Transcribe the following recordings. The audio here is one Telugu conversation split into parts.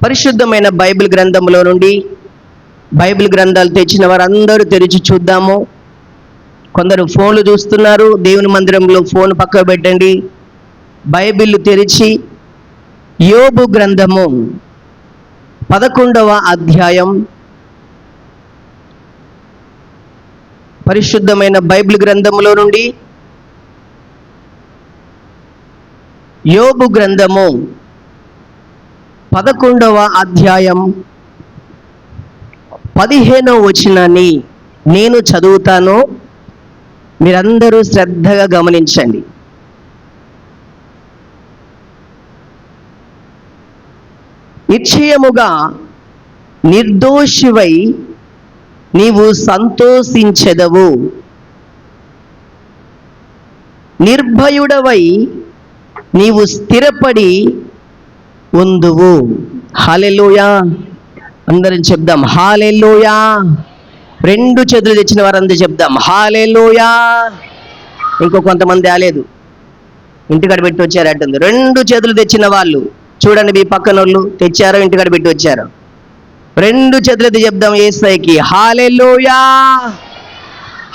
పరిశుద్ధమైన బైబిల్ గ్రంథంలో నుండి బైబిల్ గ్రంథాలు తెచ్చిన వారందరూ తెరిచి చూద్దాము. కొందరు ఫోన్లు చూస్తున్నారు, దేవుని మందిరంలో ఫోన్ పక్కకు పెట్టండి. బైబిల్ తెరిచి యోబు గ్రంథము 11వ అధ్యాయం, పరిశుద్ధమైన బైబిల్ గ్రంథంలో నుండి యోబు గ్రంథము 11వ అధ్యాయం 15వ వచనాన్ని నేను చదువుతాను, మీరందరూ శ్రద్ధగా గమనించండి. నిశ్చయముగా నిర్దోషివై నీవు సంతోషించెదవు, నిర్భయుడవై నీవు స్థిరపడి ఉందువు. హల్లెలూయా. అందరం చెప్దాం హల్లెలూయా. 2 చేతులు తెచ్చిన వారందరూ చెప్దాం హల్లెలూయా. ఇంకో కొంతమంది రాలేదు, ఇంటికాడ పెట్టి వచ్చారు అట్టుంది. 2 చేతులు తెచ్చిన వాళ్ళు చూడండి, మీ పక్కన వాళ్ళు తెచ్చారో ఇంటికాడ పెట్టి వచ్చారు. 2 చేతులతో చెప్దాం యేసయ్యకి హల్లెలూయా,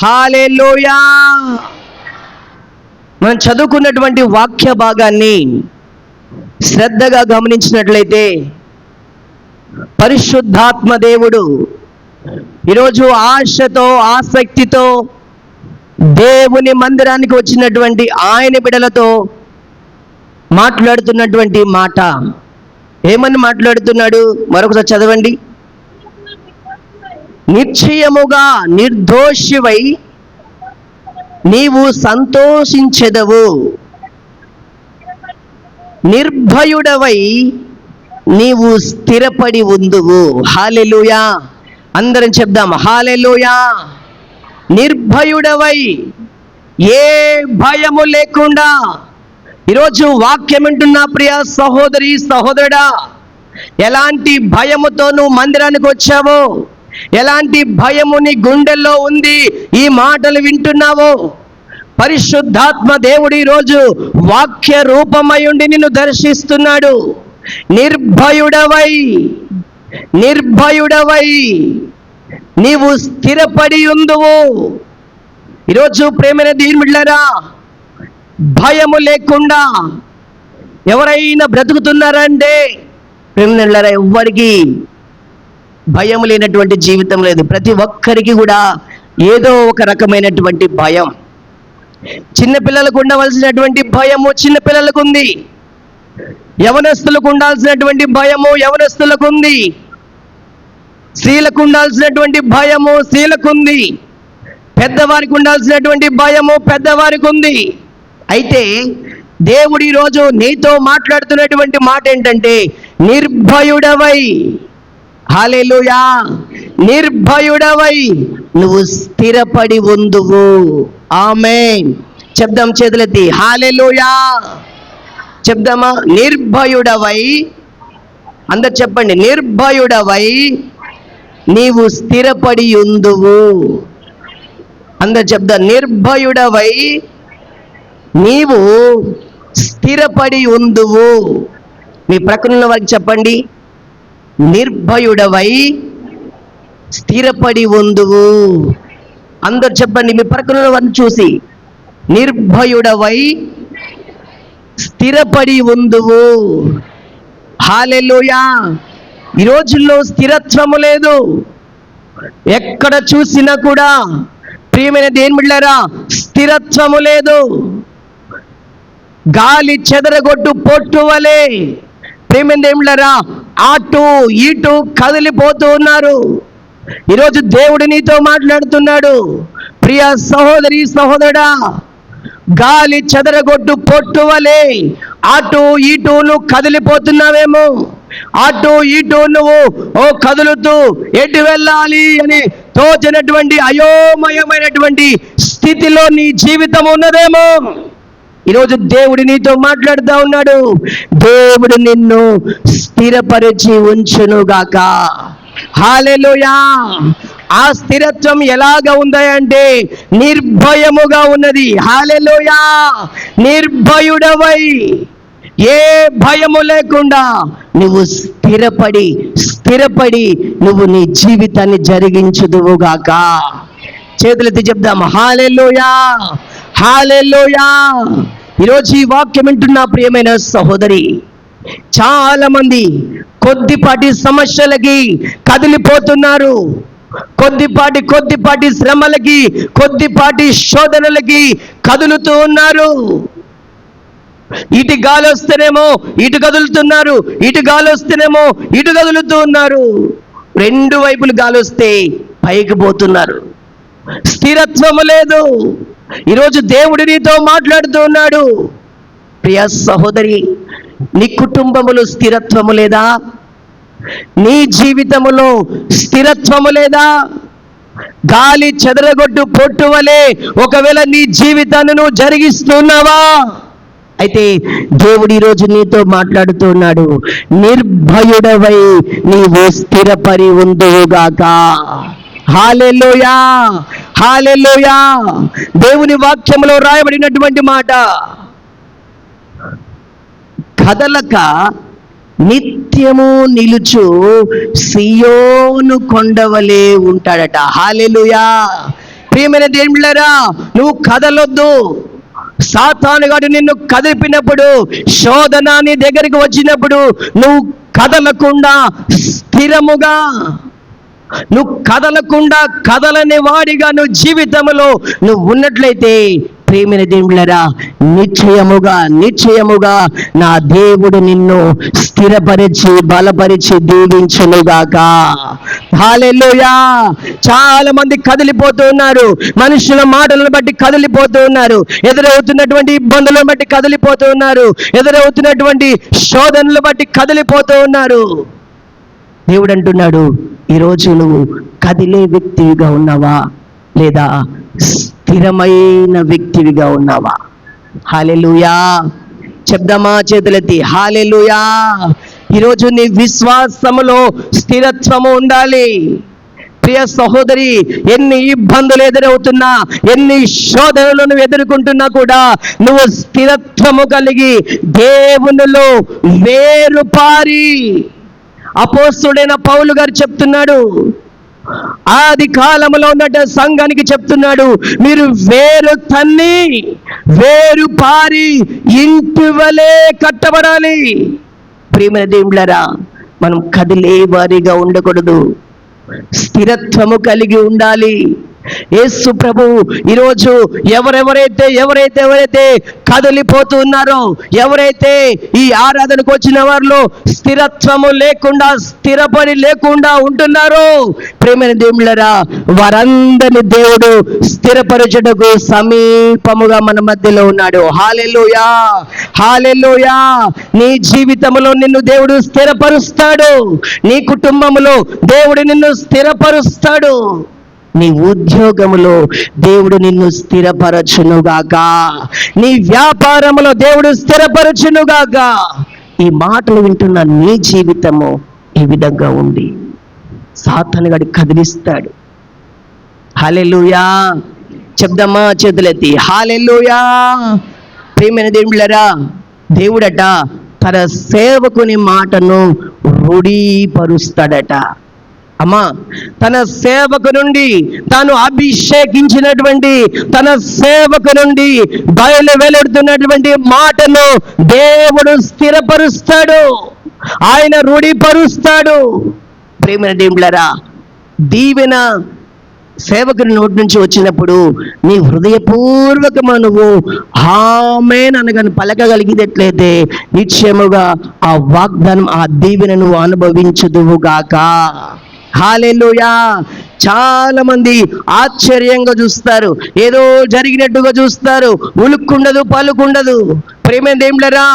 హల్లెలూయా. మనం చదువుకున్నటువంటి వాక్య భాగాన్ని శ్రద్ధగా గమనించినట్లయితే పరిశుద్ధాత్మ దేవుడు ఈరోజు ఆశతో ఆసక్తితో దేవుని మందిరానికి వచ్చినటువంటి ఆయన బిడ్డలతో మాట్లాడుతున్నటువంటి మాట. ఏమని మాట్లాడుతున్నాడు? మరొకసారి చదవండి. నిశ్చయముగా నిర్దోషివై నీవు సంతోషించెదవు, నిర్భయుడవై నీవు స్థిరపడి ఉందువు. హల్లెలూయా. అందరం చెప్దాం హల్లెలూయా. నిర్భయుడవై, ఏ భయము లేకుండా. ఈరోజు వాక్యం వింటున్నా ప్రియ సహోదరి సహోదరుడా, ఎలాంటి భయముతో నువ్వు మందిరానికి వచ్చావో, ఎలాంటి భయము నీ గుండెల్లో ఉంది ఈ మాటలు వింటున్నావో, పరిశుద్ధాత్మ దేవుడు ఈరోజు వాక్య రూపమై ఉండి నిన్ను దర్శిస్తున్నాడు. నిర్భయుడవై, నిర్భయుడవై నీవు స్థిరపడి ఉందువు. ఈరోజు ప్రేమైన దేవుని బిడ్డలారా, భయము లేకుండా ఎవరైనా బ్రతుకుతున్నారంటే ప్రేమైన బిడ్డలారా, ఎవ్వరికి భయం లేనటువంటి జీవితం లేదు. ప్రతి ఒక్కరికి కూడా ఏదో ఒక రకమైనటువంటి భయం. చిన్నపిల్లలకు ఉండవలసినటువంటి భయము చిన్నపిల్లలకు ఉంది, యవనస్తులకు ఉండాల్సినటువంటి భయము యవనస్తులకు ఉంది, స్త్రీలకు ఉండాల్సినటువంటి భయము స్త్రీలకు ఉంది, పెద్దవారికి ఉండాల్సినటువంటి భయము పెద్దవారికి ఉంది. అయితే దేవుడు ఈరోజు నీతో మాట్లాడుతున్నటువంటి మాట ఏంటంటే నిర్భయుడవై, హల్లెలూయా, నిర్భయుడవై నువ్వు స్థిరపడి ఉందువు. ఆమేన్. చెప్దాం చేతులెత్తి హల్లెలూయా. చెప్దామా? నిర్భయుడవై, అందరు చెప్పండి, నిర్భయుడవై నీవు స్థిరపడి ఉందువు. అందరు చెప్దాం, నిర్భయుడవై నీవు స్థిరపడి ఉందువు. మీ ప్రక్కన వారికి చెప్పండి, నిర్భయుడవై స్థిరపడి ఉందువు. అందరు చెప్పండి మీ ప్రక్కన వారిని చూసి, నిర్భయుడవై స్థిరపడి ఉందువు. హల్లెలూయా. ఈ రోజుల్లో స్థిరత్వము లేదు. ఎక్కడ చూసినా కూడా ప్రియమైన దేవుని బిడ్డలారా, స్థిరత్వము లేదు. గాలి చెదరగొట్టు పొట్టు వలె ప్రియమైన దేవుని బిడ్డలారా అటు ఇటు కదిలిపోతూ ఉన్నారు. ఈరోజు దేవుడు నీతో మాట్లాడుతున్నాడు ప్రియ సహోదరి సహోదరుడా. గాలి చెదరగొట్టు పొట్టు వలె అటు ఇటు నువ్వు కదిలిపోతున్నావేమో, అటు ఇటు నువ్వు కదులుతూ ఎటు వెళ్ళాలి అని తోచినటువంటి అయోమయమైనటువంటి స్థితిలో నీ జీవితం ఉన్నదేమో. ఈరోజు దేవుడు నీతో మాట్లాడుతూ ఉన్నాడు. దేవుడు నిన్ను స్థిరపరిచి ఉంచునుగాక. హల్లెలూయా. ఆ స్థిరత్వం ఎలాగ ఉందంటే నిర్భయముగా ఉన్నది. హల్లెలూయా. నిర్భయుడవై ఏ భయము లేకుండా నువ్వు స్థిరపడి నువ్వు నీ జీవితాన్ని జరిగించుదువుగాక. చేతులెత్తి చెప్దాం హల్లెలూయా, హల్లెలూయా. ఈరోజు ఈ వాక్యం వింటున్న ప్రియమైన సహోదరి, చాలా మంది కొద్దిపాటి సమస్యలకి కదిలిపోతున్నారు, కొద్దిపాటి శ్రమలకి, కొద్దిపాటి శోధనలకి కదులుతూ ఉన్నారు. ఇటు గాలి వస్తేనేమో ఇటు కదులుతున్నారు, ఇటు గాలి వస్తేనేమో ఇటు కదులుతూ ఉన్నారు. రెండు వైపులు గాలి వస్తే పైకి పోతున్నారు. స్థిరత్వము లేదు. ఈరోజు దేవుడు నీతో మాట్లాడుతూ ఉన్నాడు. ప్రియ సహోదరి, నీ కుటుంబములో స్థిరత్వము లేదా? నీ జీవితములో స్థిరత్వము లేదా? గాలి చెదరగొట్టు పొట్టు వలె ఒకవేళ నీ జీవితాన్ని నువ్వు జరిగిస్తున్నావా? అయితే దేవుడు ఈరోజు నీతో మాట్లాడుతున్నాడు. నిర్భయుడవై నీవు స్థిరపడి ఉందువుగాక. హల్లెలూయా, హల్లెలూయా. దేవుని వాక్యంలో రాయబడినటువంటి మాట, కదలక నిత్యము నిలుచు సియోను కొండవలే ఉంటాడట. హల్లెలూయా. ప్రియమైన దేవుళ్ళారా, నువ్వు కదలొద్దు. సాతానుగాడు నిన్ను కదిపినప్పుడు, శోధన నీ దగ్గరికి వచ్చినప్పుడు నువ్వు కదలకుండా స్థిరముగా, నువ్వు కదలకుండా కదలని వాడిగా నువ్వు జీవితంలో నువ్వు ఉన్నట్లయితే, ప్రియమైన దేవుళ్ళారా, నిశ్చయముగా నా దేవుడు నిన్ను స్థిరపరిచి బలపరిచి దీవించునుగాక. హల్లెలూయా. చాలా మంది కదిలిపోతూ ఉన్నారు. మనుషుల మాటలను బట్టి కదిలిపోతూ ఉన్నారు. ఎదురవుతున్నటువంటి ఇబ్బందులను బట్టి కదిలిపోతూ ఉన్నారు. ఎదురవుతున్నటువంటి శోధనలు బట్టి కదిలిపోతూ ఉన్నారు. దేవుడు అంటున్నాడు, ఈరోజు నువ్వు కదిలే వ్యక్తివిగా ఉన్నావా, లేదా స్థిరమైన వ్యక్తివిగా ఉన్నావా? హల్లెలూయా. చెప్దామా చేతులెత్తి? హల్లెలూయా. ఈరోజు నీ విశ్వాసములో స్థిరత్వము ఉండాలి. ప్రియ సహోదరి, ఎన్ని ఇబ్బందులు ఎదురవుతున్నా, ఎన్ని శోధనలను ఎదుర్కొంటున్నా కూడా నువ్వు స్థిరత్వము కలిగి దేవునిలో వేరుపారి. అపోస్తలుడైన పౌలు గారు చెప్తున్నాడు, ఆది కాలంలో ఉన్నట్టు సంఘానికి చెప్తున్నాడు, మీరు వేరు తన్ని వేరు పారి ఇంటి వలె కట్టబడాలి. ప్రియమైన దేవుళ్ళారా, మనం కదిలే వారిగా ఉండకూడదు, స్థిరత్వము కలిగి ఉండాలి. యేసు ప్రభు ఈరోజు ఎవరైతే కదిలిపోతున్నారో, ఎవరైతే ఈ ఆరాధనకు వచ్చిన వారిలో స్థిరత్వము లేకుండా, స్థిరపడి లేకుండా ఉంటున్నారో, ప్రేమైన దేవుళ్ళారా, వారందరిని దేవుడు స్థిరపరచుటకు సమీపముగా మన మధ్యలో ఉన్నాడు. హల్లెలూయా, హల్లెలూయా. నీ జీవితంలో నిన్ను దేవుడు స్థిరపరుస్తాడు. నీ కుటుంబములో దేవుడు నిన్ను స్థిరపరుస్తాడు. నీ ఉద్యోగములో దేవుడు నిన్ను స్థిరపరచునుగాక. నీ వ్యాపారములో దేవుడు స్థిరపరచునుగాక. ఈ మాటలు వింటున్న నీ జీవితము ఈ విధంగా ఉంది. సాతానుగాడు కదిలిస్తాడు. హల్లెలూయా. చెప్దామా చేతులెత్తి? హల్లెలూయా. ప్రియమైన దేవుళ్ళారా, దేవుడట తన సేవకుని మాటను రూఢీపరుస్తాడట. అమ్మా, తన సేవకు నుండి, తాను అభిషేకించినటువంటి తన సేవకు నుండి బయలు వెలుడుతున్నటువంటి మాటను దేవుడు స్థిరపరుస్తాడు, ఆయన రూఢీపరుస్తాడు. ప్రేమైన దేవుళ్ళారా, దీవెన సేవకుని నోటి నుంచి వచ్చినప్పుడు నీ హృదయపూర్వకమా నువ్వు ఆమేన్ అనగాని పలకగలిగినట్లయితే నిశ్చయముగా ఆ వాగ్దానం, ఆ దీవెన నువ్వు అనుభవించుదువుగాక. హల్లెలూయా. చాలా మంది ఆశ్చర్యంగా చూస్తారు, ఏదో జరిగినట్టుగా చూస్తారు, ఉలుక్కుండదు, పలుకుండదు. ప్రేమైన దేవుళ్ళారా,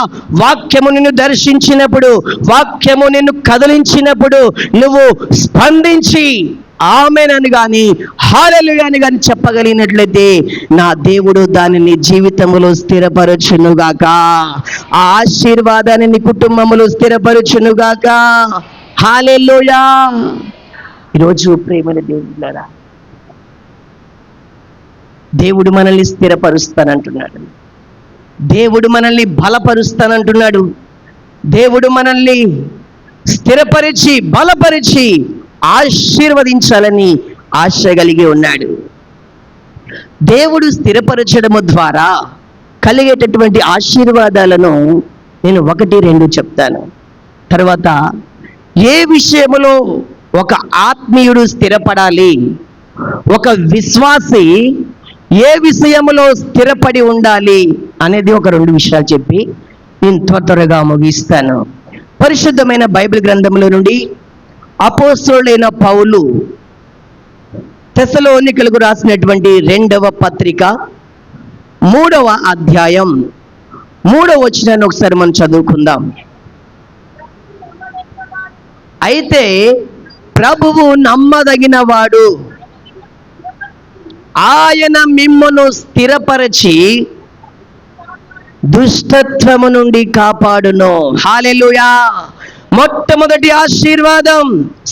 వాక్యము నిన్ను దర్శించినప్పుడు, వాక్యము నిన్ను కదిలించినప్పుడు నువ్వు స్పందించి ఆమేన్ అని కానీ హల్లెలూయా అని కానీ చెప్పగలిగినట్లయితే నా దేవుడు దానిని జీవితంలో స్థిరపరచునుగాక. ఆ ఆశీర్వాదాన్ని నీ కుటుంబములో స్థిరపరచునుగాక. హల్లెలూయా. ఈరోజు ప్రేమైన దేవుళ్ళారా, దేవుడు మనల్ని స్థిరపరుస్తానంటున్నాడు. దేవుడు మనల్ని బలపరుస్తానంటున్నాడు. దేవుడు మనల్ని స్థిరపరిచి బలపరిచి ఆశీర్వదించాలని ఆశ కలిగి ఉన్నాడు. దేవుడు స్థిరపరచడము ద్వారా కలిగేటటువంటి ఆశీర్వాదాలను నేను 1-2 చెప్తాను. తర్వాత ఏ విషయములో ఒక ఆత్మీయుడు స్థిరపడాలి, ఒక విశ్వాసి ఏ విషయములో స్థిరపడి ఉండాలి అనేది ఒక 2 విషయాలు చెప్పి నేను త్వరగా ముగిస్తాను. పరిశుద్ధమైన బైబిల్ గ్రంథంలో నుండి అపోస్తలుడైన పౌలు తెస్సలోనికలకు రాసినటువంటి 2వ పత్రిక 3వ అధ్యాయం 3వ వచనాన్ని ఒకసారి మనం చదువుకుందాం. అయితే ప్రభువు నమ్మదగిన వాడు, ఆయన మిమ్మును స్థిరపరచి దుష్టత్వము నుండి కాపాడును. హల్లెలూయా. మొట్టమొదటి ఆశీర్వాదం,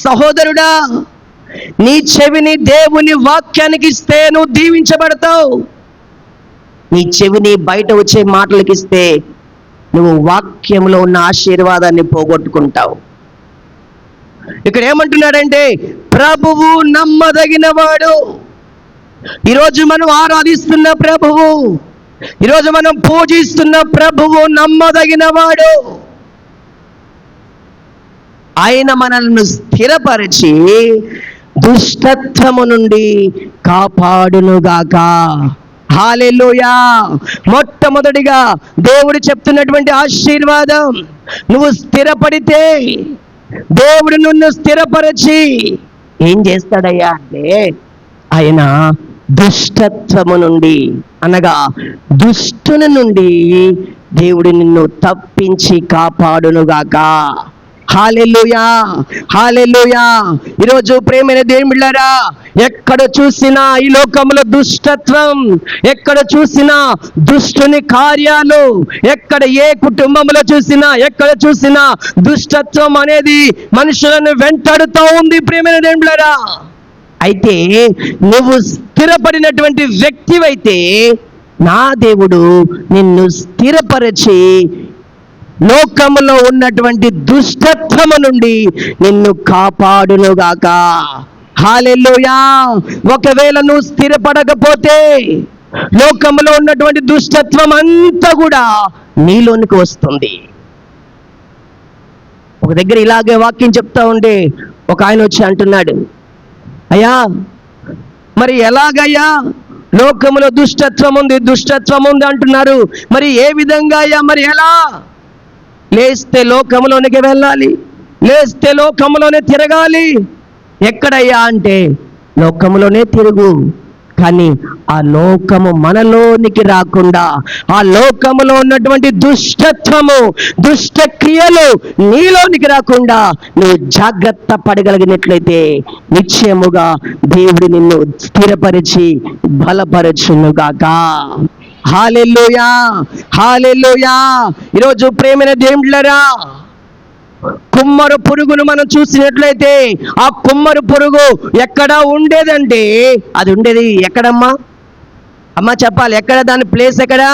సహోదరుడా, నీ చెవిని దేవుని వాక్యానికి ఇస్తే నువ్వు దీవించబడతావు. నీ చెవిని బయట వచ్చే మాటలకి ఇస్తే నువ్వు వాక్యంలో ఉన్న ఆశీర్వాదాన్ని పోగొట్టుకుంటావు. ఇక్కడ ఏమంటున్నాడంటే ప్రభువు నమ్మదగిన వాడు. ఈరోజు మనం ఆరాధిస్తున్న ప్రభువు, ఈరోజు మనం పూజిస్తున్న ప్రభువు నమ్మదగిన వాడు. ఆయన మనల్ని స్థిరపరిచి దుష్టత్వము నుండి కాపాడునుగాక. హల్లెలూయా. మొట్టమొదటిగా దేవుడు చెప్తున్నటువంటి ఆశీర్వాదం, నువ్వు స్థిరపడితే దేవుడు నిన్ను స్థిరపరిచి ఏం చేస్తాడయ్యా అంటే, ఆయన దుష్టత్వము నుండి అనగా దుష్టుని నుండి దేవుడు నిన్ను తప్పించి కాపాడునుగాక. హల్లెలూయా, హల్లెలూయా. ఈరోజు ప్రియమైన దేవుని బిడ్డలారా, ఎక్కడ చూసినా ఈ లోకంలో దుష్టత్వం, ఎక్కడ చూసినా దుష్టుని కార్యాలు, ఎక్కడ ఏ కుటుంబంలో చూసినా ఎక్కడ చూసినా దుష్టత్వం అనేది మనుషులను వెంటాడుతూ ఉంది. ప్రియమైన దేవుని బిడ్డలారా, అయితే నువ్వు స్థిరపడినటువంటి వ్యక్తివైతే నా దేవుడు నిన్ను స్థిరపరిచి లోకములో ఉన్నటువంటి దుష్టత్వము నుండి నిన్ను కాపాడునుగాక. హల్లెలూయా. ఒకవేళ నువ్వు స్థిరపడకపోతే లోకములో ఉన్నటువంటి దుష్టత్వం అంతా కూడా నీలోనికి వస్తుంది. ఒక దగ్గర ఇలాగే వాక్యం చెప్తా ఉంటే ఒక ఆయన వచ్చి అంటున్నాడు, అయ్యా మరి ఎలాగయ్యా, లోకములో దుష్టత్వం ఉంది అంటున్నారు, మరి ఏ విధంగా అయ్యా, మరి ఎలా? లేస్తే లోకంలోనికి వెళ్ళాలి, లేస్తే లోకంలోనే తిరగాలి. ఎక్కడయ్యా అంటే లోకంలోనే తిరుగు, కానీ ఆ లోకము మనలోనికి రాకుండా, ఆ లోకములో ఉన్నటువంటి దుష్టత్వము, దుష్ట క్రియలు నీలోనికి రాకుండా నువ్వు జాగ్రత్త పడగలిగినట్లయితే నిశ్చయముగా దేవుడు నిన్ను స్థిరపరిచి బలపరచునుగాక. హల్లెలూయా, హల్లెలూయా. ఈరోజు ప్రేమైన దేవుళ్ళరా, కుమ్మరు పురుగును మనం చూసినట్లయితే ఆ కుమ్మరు పురుగు ఎక్కడ ఉండేదంటే, అది ఉండేది ఎక్కడమ్మా? అమ్మా చెప్పాలి, ఎక్కడ దాని ప్లేస్ ఎక్కడా?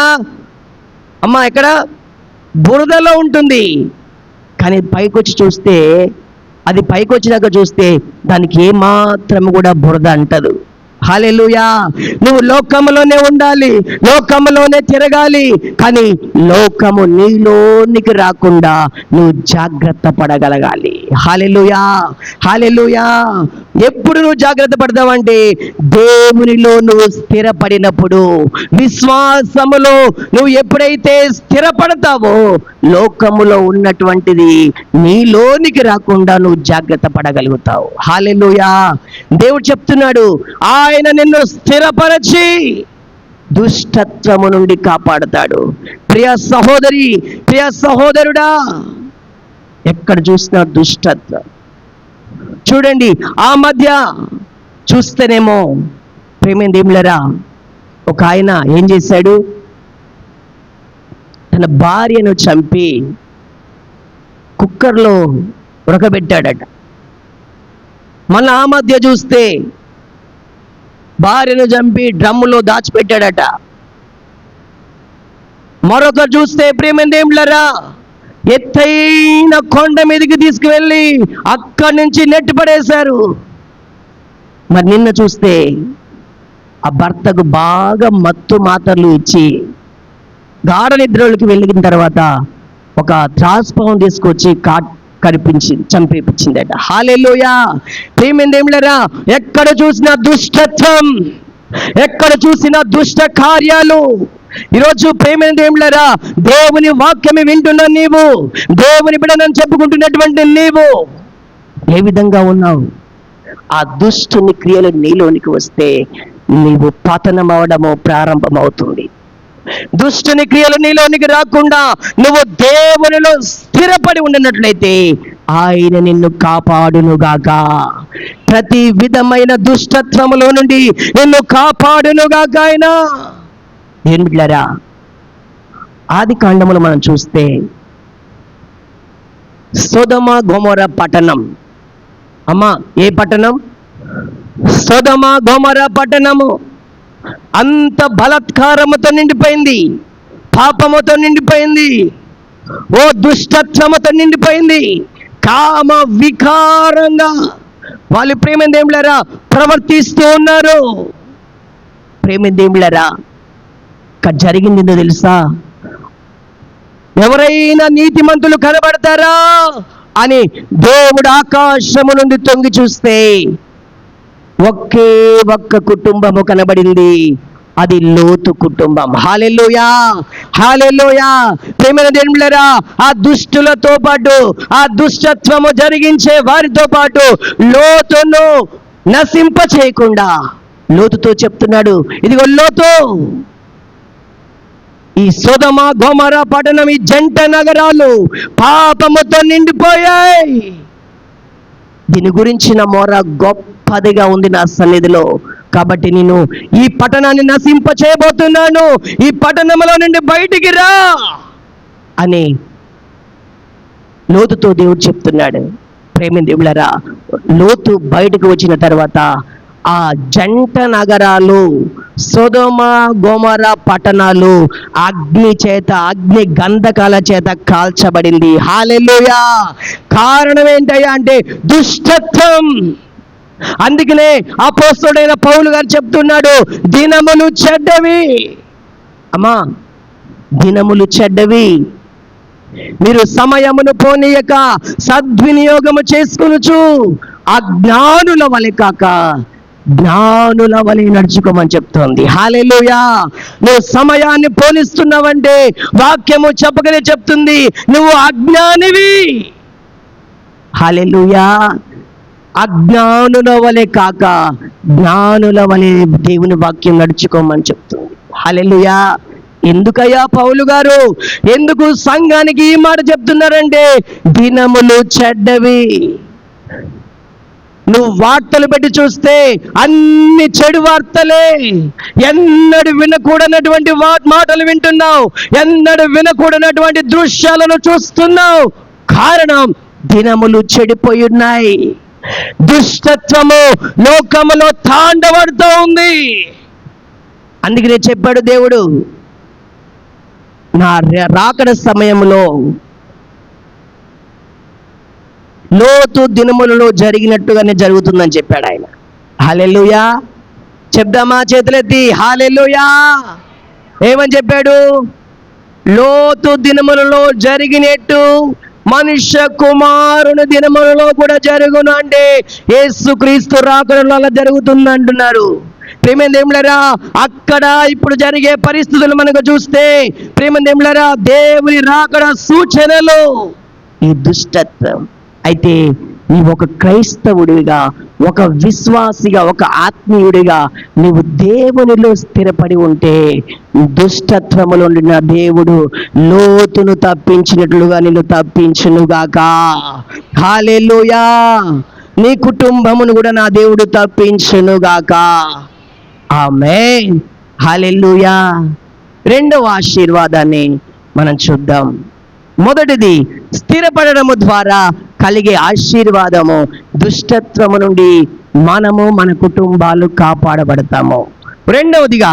అమ్మా ఎక్కడ? బురదలో ఉంటుంది. కానీ పైకొచ్చి చూస్తే, అది పైకి వచ్చినాక చూస్తే దానికి ఏమాత్రం కూడా బురద అంటదు. హల్లెలూయా. నువ్వు లోకములోనే ఉండాలి, లోకములోనే తిరగాలి, కానీ లోకము నీలోనికి రాకుండా నువ్వు జాగ్రత్త పడగలగాలి. హల్లెలూయా, హల్లెలూయా. ఎప్పుడు నువ్వు జాగ్రత్త పడతావంటే దేవునిలో నువ్వు స్థిరపడినప్పుడు, విశ్వాసములో నువ్వు ఎప్పుడైతే స్థిరపడతావో లోకములో ఉన్నటువంటిది నీలోనికి రాకుండా నువ్వు జాగ్రత్త పడగలుగుతావు. హల్లెలూయా. దేవుడు చెప్తున్నాడు, ఆయన నిన్ను స్థిరపరచి దుష్టత్వము నుండి కాపాడుతాడు. ప్రియ సహోదరి, ప్రియ సహోదరుడా, ఎక్కడ చూసినా దుష్టత్వం. చూడండి, ఆ మధ్య చూస్తేనేమో ప్రేమైన దేవుళ్ళరా, ఒక ఆయన ఏం చేశాడు, తన భార్యను చంపి కుక్కర్లో ఉడకబెట్టాడట. మళ్ళీ ఆ మధ్య చూస్తే భార్యను చంపి డ్రమ్ములో దాచిపెట్టాడట. మరొకరు చూస్తే ప్రేమైన దేవుళ్ళరా, ఎత్తైన కొండ మీదకి తీసుకువెళ్ళి అక్కడి నుంచి నెట్టిపడేశారు. మరి నిన్న చూస్తే ఆ భర్తకు బాగా మత్తు మాత్రలు ఇచ్చి గాఢ నిద్రలోకి వెళ్ళిన తర్వాత ఒక త్రాసుపాము తీసుకొచ్చి చంపేపించిందట. హల్లెలూయా. ప్రియమైనదేమిలేరా, ఎక్కడ చూసినా దుష్టత్వం, ఎక్కడ చూసినా దుష్ట కార్యాలు. ఈరోజు ప్రియమైనదేమిలేరా, దేవుని వాక్యమే వింటున్నా నీవు, దేవుని బిడ్డనని చెప్పుకుంటున్నటువంటి నీవు ఏ విధంగా ఉన్నావు? ఆ దుష్టుని క్రియలు నీలోనికి వస్తే నీవు పతనం అవడము ప్రారంభమవుతుంది. దుష్టుని క్రియలు నీలోనికి రాకుండా నువ్వు దేవునిలో స్థిరపడి ఉండినట్లయితే ఆయన నిన్ను కాపాడునుగాక. ప్రతి విధమైన దుష్టత్వములో నుండి నిన్ను కాపాడునుగాక ఆయన. ఏం బిడ్డలారా, ఆది కాండములు మనం చూస్తే సొదొమ గొమొర పట్టణం, అమ్మా ఏ పట్టణం? సొదొమ గొమొర పట్టణము అంత బలాత్కారముతో నిండిపోయింది, పాపముతో నిండిపోయింది, ఓ దుష్టత్వముతో నిండిపోయింది, కామ వికారంగా వాళ్ళు ప్రేమేందేమిలారా ప్రవర్తిస్తూ ఉన్నారు. ప్రేమేందేమిలారా, జరిగింది తెలుసా? ఎవరైనా నీతిమంతులు కనబడతారా అని దేవుడు ఆకాశము నుండి తొంగి చూస్తే ఒకే ఒక్క కుటుంబము కనబడింది, అది లోతు కుటుంబం. హల్లెలూయా, హల్లెలూయా. ప్రియమైన దేవులారా, ఆ దుష్టులతో పాటు, ఆ దుష్టత్వము జరిగించే వారితో పాటు లోతును నశింప చేయకుండా లోతుతో చెప్తున్నాడు, ఇదిగో లోతు, ఈ సొదొమ గొమొర పట్టణం, ఈ జంట నగరాలు పాపముతో నిండిపోయాయి. దీని గురించిన మొర గొప్పదిగా ఉంది నా సన్నిధిలో. కాబట్టి నేను ఈ పట్టణాన్ని నశింప చేయబోతున్నాను, ఈ పట్టణంలో నుండి బయటికి రా అని లోతుతో దేవుడు చెప్తున్నాడు. ప్రేమ దేవులారా, లోతు బయటకు వచ్చిన తర్వాత ఆ జంట నగరాలు, సొదొమ గొమొర పట్టణాలు అగ్ని చేత, అగ్ని గంధకాల చేత కాల్చబడింది. హల్లెలూయా. కారణం ఏంటయ్యా అంటే దుష్టత్వం. అందుకనే అపోస్తలుడైన పౌలు గారు చెప్తున్నాడు, దినములు చెడ్డవి. అమ్మా, దినములు చెడ్డవి, మీరు సమయమును పోనీయక సద్వినియోగము చేసుకొనుచు అజ్ఞానుల వలె కాక జ్ఞానుల వలె నడుచుకోమని చెప్తోంది. హల్లెలూయా. నువ్వు సమయాన్ని పోనిస్తున్నావంటే వాక్యము చెప్పకనే చెప్తుంది, నువ్వు అజ్ఞానివి. హల్లెలూయా. అజ్ఞానుల వలె కాక జ్ఞానుల వలె దేవుని వాక్యం నడుచుకోమని చెప్తుంది. హల్లెలూయా. ఎందుకయ్యా పౌలు గారు, ఎందుకు సంఘానికి ఈ మాట చెప్తున్నారంటే దినములు చెడ్డవి. నువ్వు వార్తలు పెట్టి చూస్తే అన్ని చెడు వార్తలే. ఎన్నడూ వినకూడనటువంటి మాటలు వింటున్నావు, ఎన్నడూ వినకూడనటువంటి దృశ్యాలను చూస్తున్నావు. కారణం, దినములు చెడిపోయి ఉన్నాయి, దుష్టత్వము లోకములో తాండవడుతూ ఉంది. అందుకనే చెప్పాడు దేవుడు, నా రాకడ సమయంలో లోతు దినములలో జరిగినట్టుగానే జరుగుతుందని చెప్పాడు ఆయన. హల్లెలూయా. చెప్దామా చేతులెత్తి? హల్లెలూయా. ఏమని చెప్పాడు? లోతు దినములలో జరిగినట్టు మనుష్య కుమారుని దినములలో కూడా జరుగును అంటే యేసుక్రీస్తు రాకడలో అలా జరుగుతుంది అంటున్నారు. ప్రేమేందేములరా, అక్కడ ఇప్పుడు జరిగే పరిస్థితులు మనకు చూస్తే ప్రేమేందేములరా, దేవుని రాకడ సూచనలు ఈ దుష్టత్వం. అయితే నీ ఒక క్రైస్తవుడిగా, ఒక విశ్వాసిగా, ఒక ఆత్మీయుడిగా నీవు దేవునిలో స్థిరపడి ఉంటే దుష్టత్వములో ఉండిన దేవుడు లోతును తప్పించినట్లుగా నిన్ను తప్పించునుగాక. హల్లెలూయా. నీ కుటుంబమును కూడా నా దేవుడు తప్పించునుగాక. ఆమేన్. హల్లెలూయా. రెండవ ఆశీర్వాదాన్ని మనం చూద్దాం. మొదటిది, స్థిరపడడము ద్వారా కలిగే ఆశీర్వాదము, దుష్టత్వము నుండి మనము మన కుటుంబాలు కాపాడబడతాము. రెండవదిగా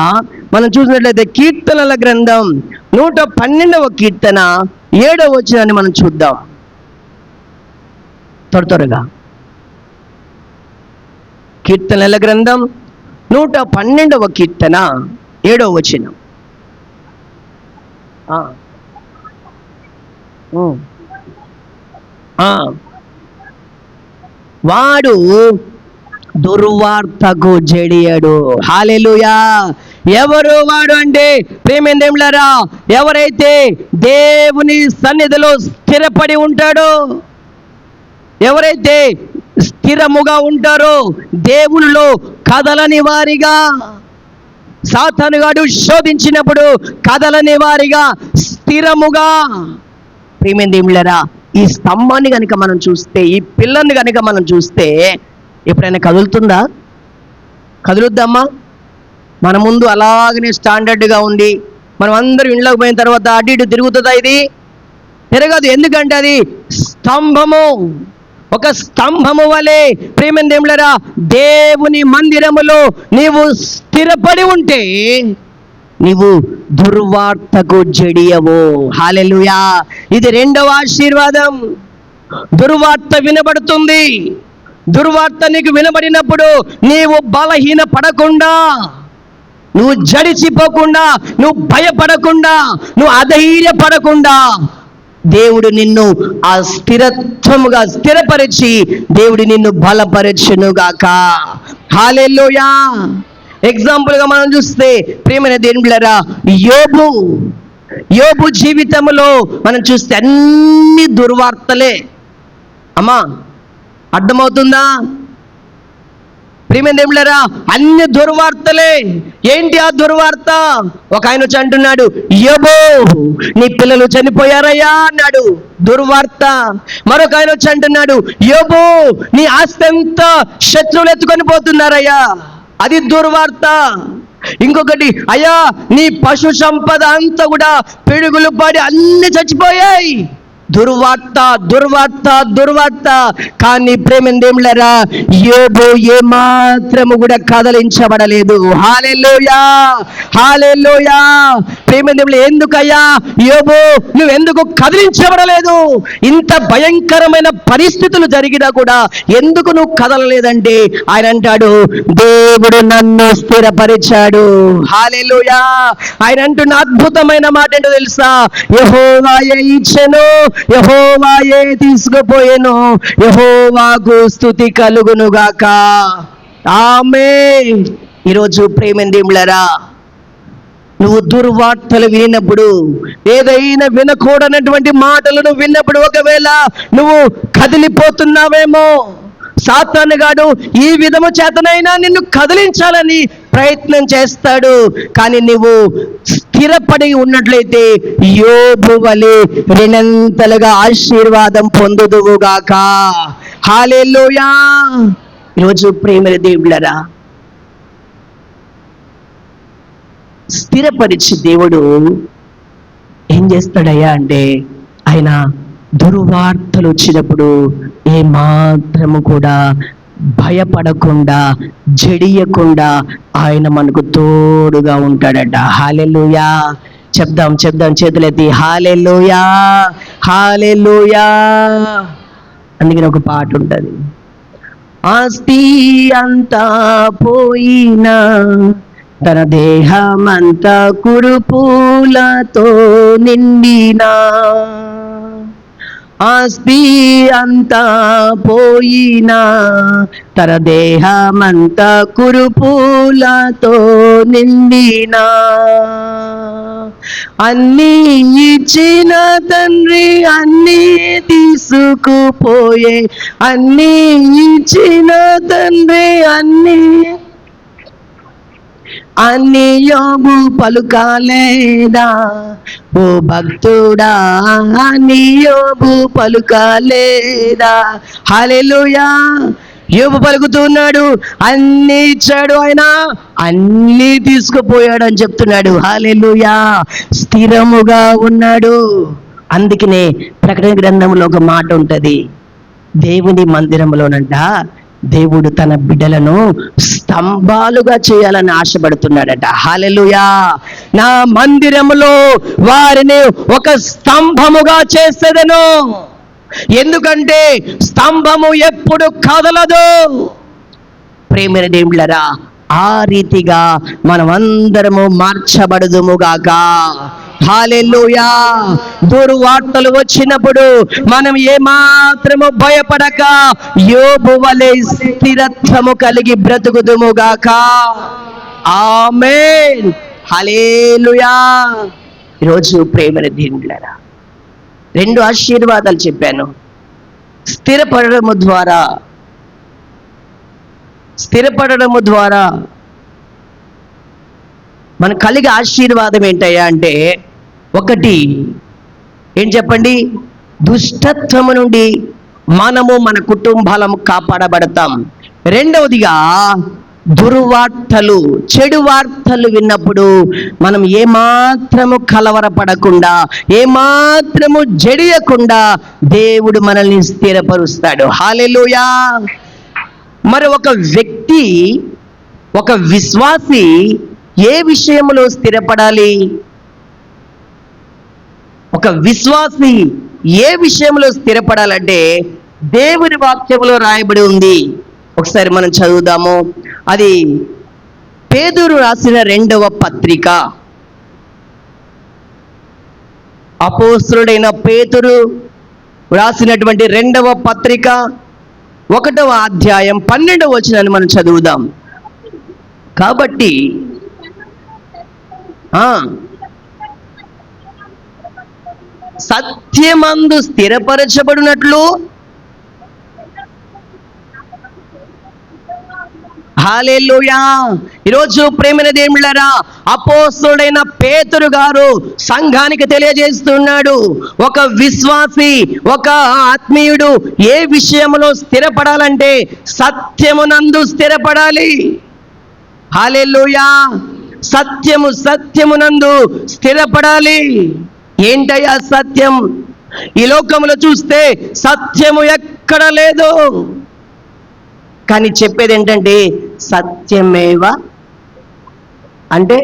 మనం చూసినట్లయితే కీర్తనల గ్రంథం 112వ కీర్తన 7వ వచనాన్ని మనం చూద్దాం. త్వరగా కీర్తనల గ్రంథం 112వ కీర్తన 7వ వచనం. వాడు దుర్వార్తకు జడియడు. హల్లెలూయా. ఎవరు వాడు అంటే ప్రేమేంద్రులారా, ఎవరైతే దేవుని సన్నిధిలో స్థిరపడి ఉంటాడో, ఎవరైతే స్థిరముగా ఉంటారో, దేవునిలో కదలని వారిగా, సాతానుగాడు శోధించినప్పుడు కదలని వారిగా స్థిరముగా. ప్రేమేంద్రులారా, ఈ స్తంభాన్ని కనుక మనం చూస్తే, ఈ పిల్లర్ని కనుక మనం చూస్తే ఎప్పుడైనా కదులుతుందా? కదులుద్దామా? మన ముందు అలాగనే స్టాండర్డ్గా ఉంది. మనం అందరం ఇంట్లోకి పోయిన తర్వాత అటు ఇటు తిరుగుతుందా? ఇది తిరగదు. ఎందుకంటే అది స్తంభము. ఒక స్తంభము వలె ప్రేమేంద్రులారా, దేవుని మందిరములో నీవు స్థిరపడి ఉంటే నీవు దుర్వార్తకు జడియవు. హల్లెలూయా. ఇది 2వ ఆశీర్వాదం. దుర్వార్త వినబడుతుంది. దుర్వార్త నీకు వినబడినప్పుడు నీవు బలహీన పడకుండా, నువ్వు జడిసిపోకుండా, నువ్వు భయపడకుండా, నువ్వు అధైర్యపడకుండా, దేవుడు నిన్ను ఆ స్థిరత్వముగా స్థిరపరిచి దేవుడు నిన్ను బలపరచునుగాక. హల్లెలూయా. ఎగ్జాంపుల్గా మనం చూస్తే ప్రియమైన దేవులారా, యోబు జీవితంలో మనం చూస్తే అన్ని దుర్వార్తలే. అమ్మా, అర్థమవుతుందా? ప్రియమైన దేవులారా, అన్ని దుర్వార్తలే. ఏంటి ఆ దుర్వార్త? ఒక ఆయన వచ్చి అంటున్నాడు, యోబు నీ పిల్లలు చనిపోయారయ్యా అన్నాడు, దుర్వార్త. మరొక ఆయన వచ్చి అంటున్నాడు, యోబు నీ ఆస్తి అంతా శత్రువులు ఎత్తుకొని పోతున్నారయ్యా, అది దుర్వార్త. ఇంకొకటి, అయ్యా నీ పశు సంపద అంతా కూడా పిడుగులు పడి అన్ని చచ్చిపోయాయి, దుర్వార్త దుర్వార్త దుర్వార్త. కానీ ప్రేమేంద్రులారా, యోబు ఏమాత్రము కూడా కదలించబడలేదు. హల్లెలూయా, హల్లెలూయా. ప్రేమేంద్రులు, ఎందుకయ్యా యోబు నువ్వెందుకు కదిలించబడలేదు? ఇంత భయంకరమైన పరిస్థితులు జరిగినా కూడా ఎందుకు నువ్వు కదలలేదంటే ఆయన అంటాడు, దేవుడు నన్ను స్థిరపరిచాడు. హల్లెలూయా. ఆయన అంటున్న అద్భుతమైన మాట ఏంటో తెలుసా? యెహోవాయే ఇచ్చెను, యెహోవాయే తీసుకుపోయెను, యెహోవాకు స్తుతి కలుగునుగాక. ఆమేన్. ఈరోజు ప్రేమేంద్రులారా, నువ్వు దుర్వార్తలు విన్నప్పుడు, ఏదైనా వినకూడనటువంటి మాటలను విన్నప్పుడు, ఒకవేళ నువ్వు కదిలిపోతున్నావేమో, సాతానుగాడు ఈ విధము చేతనైనా నిన్ను కదిలించాలని ప్రయత్నం చేస్తాడు. కానీ నువ్వు స్థిరపడి ఉన్నట్లయితే యోబు వలె రెండంతలుగా ఆశీర్వాదం పొందుదువుగాక. హల్లెలూయా. ఈరోజు ప్రేమల దేవులారా, స్థిరపరిచి దేవుడు ఏం చేస్తాడయ్యా అంటే, ఆయన దుర్వార్తలు వచ్చినప్పుడు ఏ మాత్రము కూడా భయపడకుండా, జడియకుండా ఆయన మనకు తోడుగా ఉంటాడట. హల్లెలూయా. చెప్దాం చేతులెత్తి, హల్లెలూయా, హల్లెలూయా. అందుకని ఒక పాట ఉంటుంది, ఆస్తి అంతా పోయినా తన దేహమంతా కురుపులతో నిండినా, ఆస్తి అంతా పోయినా తన దేహమంతా కురుపులతో నిండినా, అన్నీ ఇచ్చిన తండ్రి అన్నీ తీసుకుపోయే, అన్నీ ఇచ్చిన తండ్రి అన్ని యోబు పలుకాలేదా? ఓ భక్తుడా, అన్ని యోబు పలుకాలేదా? హల్లెలూయా. యోబు పలుకుతున్నాడు, అన్ని ఇచ్చాడు ఆయన, అన్ని తీసుకుపోయాడు అని చెప్తున్నాడు. హల్లెలూయా. స్థిరముగా ఉన్నాడు. అందుకనే ప్రకటన గ్రంథంలో ఒక మాట ఉంటది, దేవుని మందిరంలోనంట దేవుడు తన బిడ్డలను స్తంభాలుగా చేయాలని ఆశపడుతున్నాడట. హల్లెలూయా. నా మందిరములో వారిని ఒక స్తంభముగా చేసేదను. ఎందుకంటే స్తంభము ఎప్పుడు కదలదు. ప్రేమైన దేవుళ్ళరా, ఆ రీతిగా మనమందరము మార్చబడుదుముగాక. హల్లెలూయా. దుర్వార్తలు వచ్చినప్పుడు మనం ఏమాత్రము భయపడక యోబు వలె స్థిరత్వము కలిగి బ్రతుకుదుముగాక. ఆమేన్. హల్లెలూయా. ఈరోజు ప్రేమైన దేవుళ్ళరా, 2 ఆశీర్వాదాలు చెప్పాను. స్థిరపడము ద్వారా మనకు కలిగే ఆశీర్వాదం ఏంటయ్యా అంటే, ఒకటి ఏం చెప్పండి? దుష్టత్వము నుండి మనము మన కుటుంబాలను కాపాడబడతాం. రెండవదిగా దుర్వార్తలు, చెడు వార్తలు విన్నప్పుడు మనం ఏమాత్రము కలవరపడకుండా, ఏమాత్రము జడియకుండా దేవుడు మనల్ని స్థిరపరుస్తాడు. హల్లెలూయా. మరి ఒక వ్యక్తి, ఒక విశ్వాసి ఏ విషయంలో స్థిరపడాలి? ఒక విశ్వాసి ఏ విషయంలో స్థిరపడాలంటే దేవుని వాక్యంలో రాయబడి ఉంది. ఒకసారి మనం చదువుదాము. అది పేతురు రాసిన 2వ పత్రిక. అపోస్తలుడైన పేతురు రాసినటువంటి 2వ పత్రిక 1వ అధ్యాయం 12వ వచనాన్ని మనం చదువుదాం. కాబట్టి సత్యమందు స్థిరపరచబడినట్లు, హల్లెలూయా. ఈరోజు ప్రేమైన దేవుళ్ళారా, అపోస్తలుడైన పేతురు గారు సంఘానికి తెలియజేస్తున్నాడు, ఒక విశ్వాసి, ఒక ఆత్మీయుడు ఏ విషయంలో స్థిరపడాలంటే సత్యమునందు స్థిరపడాలి. హల్లెలూయా. సత్యమునందు స్థిరపడాలి. ఏంటయ్యా సత్యం? ఈ లోకంలో చూస్తే సత్యము ఎక్కడ లేదు. కానీ చెప్పేది ఏంటంటే సత్యమేవ, అంటే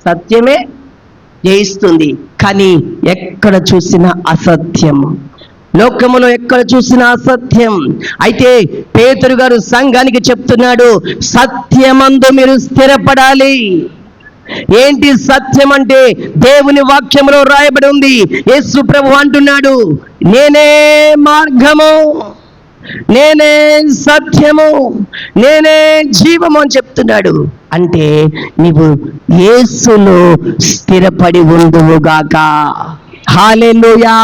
సత్యమే జయిస్తుంది. కానీ ఎక్కడ చూసినా అసత్యం, లోకములో ఎక్కడ చూసినా అసత్యం. అయితే పేతురు గారు సంఘానికి చెప్తున్నాడు, సత్యమందు మీరు స్థిరపడాలి. ఏంటి సత్యం అంటే? దేవుని వాక్యంలో రాయబడి ఉంది. యేసు ప్రభు అంటున్నాడు, నేనే మార్గము, నేనే సత్యము, నేనే జీవము అని చెప్తున్నాడు. అంటే నీవు యేసులో స్థిరపడి ఉందువుగాక. హల్లెలూయా.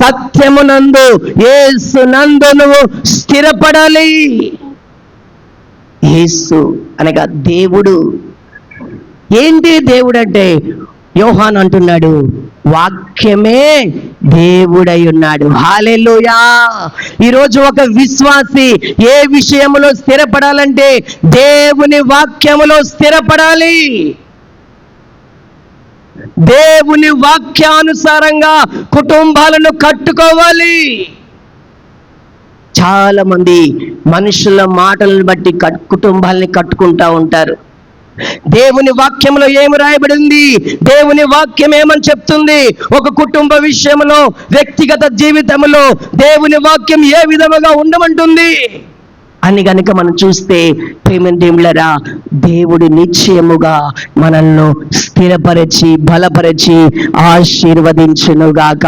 సత్యమునందు, యేసునందు నువ్వు స్థిరపడాలి. యేసు అనగా దేవుడు. ఏంటి దేవుడు అంటే? యోహాను అంటున్నాడు, వాక్యమే దేవుడై ఉన్నాడు. హల్లెలూయా. ఈరోజు ఒక విశ్వాసి ఏ విషయంలో స్థిరపడాలంటే దేవుని వాక్యములో స్థిరపడాలి. దేవుని వాక్యానుసారంగా కుటుంబాలను కట్టుకోవాలి. చాలా మంది మనుషుల మాటలను బట్టి కుటుంబాలని కట్టుకుంటా ఉంటారు. దేవుని వాక్యంలో ఏమి రాయబడి ఉంది? దేవుని వాక్యం ఏమని చెప్తుంది? ఒక కుటుంబ విషయంలో, వ్యక్తిగత జీవితంలో దేవుని వాక్యం ఏ విధముగా ఉండమంటుంది అని గనుక మనం చూస్తే, ప్రేమైన దేవుళ్ళరా, దేవుడు నిశ్చయముగా మనల్ని స్థిరపరిచి, బలపరిచి ఆశీర్వదించునుగాక.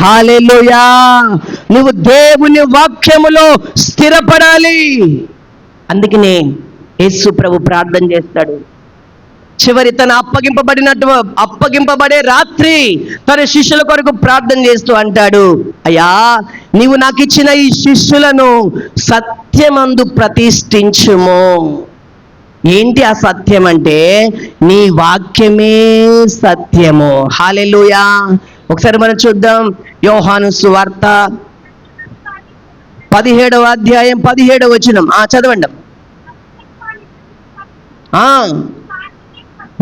హల్లెలూయా. నువ్వు దేవుని వాక్యములో స్థిరపడాలి. అందుకనే యేసు ప్రభు ప్రార్థన చేస్తాడు. చివరి తన అప్పగింపబడే రాత్రి తన శిష్యుల కొరకు ప్రార్థన చేస్తూ అంటాడు, అయ్యా, నీవు నాకు ఇచ్చిన ఈ శిష్యులను సత్యమందు ప్రతిష్ఠించుము. ఏంటి ఆ సత్యం అంటే? నీ వాక్యమే సత్యము. హల్లెలూయా. ఒకసారి మనం చూద్దాం. యోహాను సువార్త 17వ అధ్యాయం 17వ వచనం చదవండి.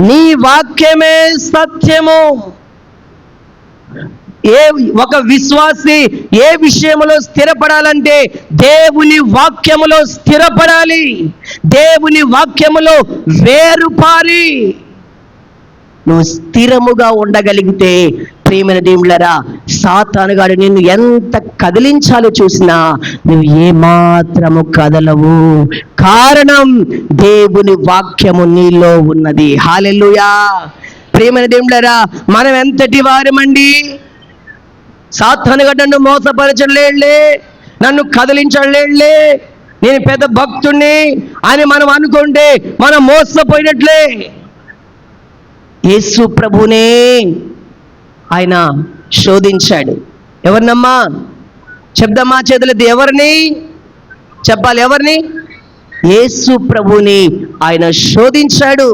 నీ వాక్యమే సత్యము. ఒక విశ్వాసి ఏ విషయంలో స్థిరపడాలంటే దేవుని వాక్యములో స్థిరపడాలి. దేవుని వాక్యములో వేరుపారి నువ్వు స్థిరముగా ఉండగలిగితే ప్రియమైన దేవుళ్ళరా, సాతానుగాడు నిన్ను ఎంత కదిలించాలో చూసినా నువ్వు ఏమాత్రము కదలవు. కారణం దేవుని వాక్యము నీలో ఉన్నది. హల్లెలూయా. ప్రియమైన దేవుళ్ళరా, మనం ఎంతటి వారమండి? సాతానుగాడు నన్ను మోసపరచలేడులే, నన్ను కదిలించలేడులే, నేను పెద్ద భక్తుణ్ణి అని మనం అనుకుంటే మనం మోసపోయినట్లే. యేసు ప్రభునే ఆయన శోధించాడు. ఎవరినమ్మా చెప్దామా? చేతులెత్తి ఎవరిని చెప్పాలి? ఎవరిని? యేసు ప్రభుని ఆయన శోధించాడు.